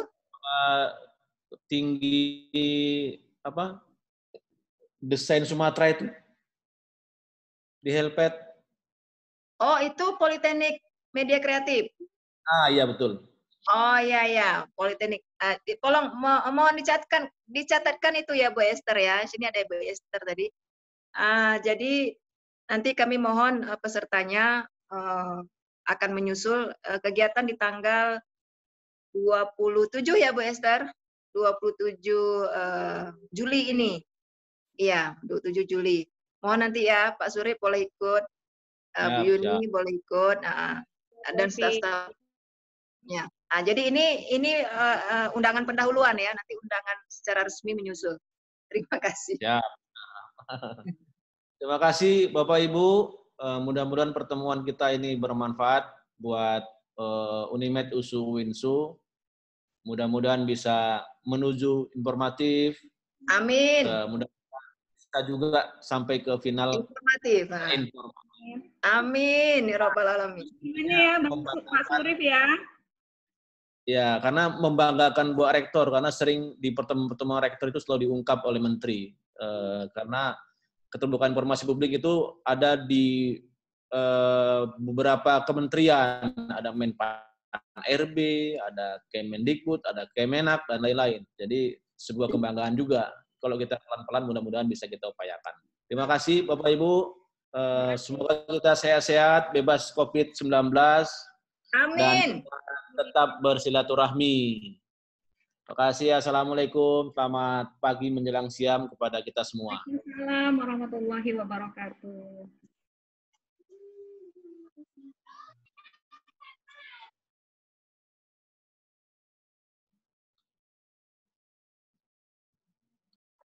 Tinggi apa? Desain Sumatera itu di Helpet. Oh, itu Politeknik Media Kreatif. Iya betul. Oh iya, Politeknik. Tolong mohon dicatatkan itu ya Bu Esther ya. Sini ada Bu Esther tadi. Jadi nanti kami mohon pesertanya akan menyusul kegiatan di tanggal 27 ya Bu Esther. 27 Juli ini. Iya, 27 Juli. Mohon nanti ya Pak Suri boleh ikut, Bu Yuni boleh ikut, dan staf-stafnya. Jadi ini undangan pendahuluan ya, nanti undangan secara resmi menyusul. Terima kasih. Ya. Terima kasih Bapak Ibu. Mudah-mudahan pertemuan kita ini bermanfaat buat Unimed USU Winsu. Mudah-mudahan bisa menuju informatif. Amin. Mudah-mudahan kita juga sampai ke final informatif. Amin ya rabbal alamin. Ini ya Pak Surif ya. Ya, karena membanggakan buat rektor, karena sering di pertemuan rektor itu selalu diungkap oleh menteri. Karena keterbukaan informasi publik itu ada di beberapa kementerian, ada Menpan RB, ada Kemendikbud, ada Kemenak, dan lain-lain. Jadi sebuah kebanggaan juga. Kalau kita pelan-pelan mudah-mudahan bisa kita upayakan. Terima kasih Bapak Ibu. Semoga kita sehat-sehat, bebas COVID-19. Amin. Dan tetap bersilaturahmi. Terima kasih. Assalamualaikum. Selamat pagi menjelang siang kepada kita semua. Waalaikumsalam warahmatullahi wabarakatuh.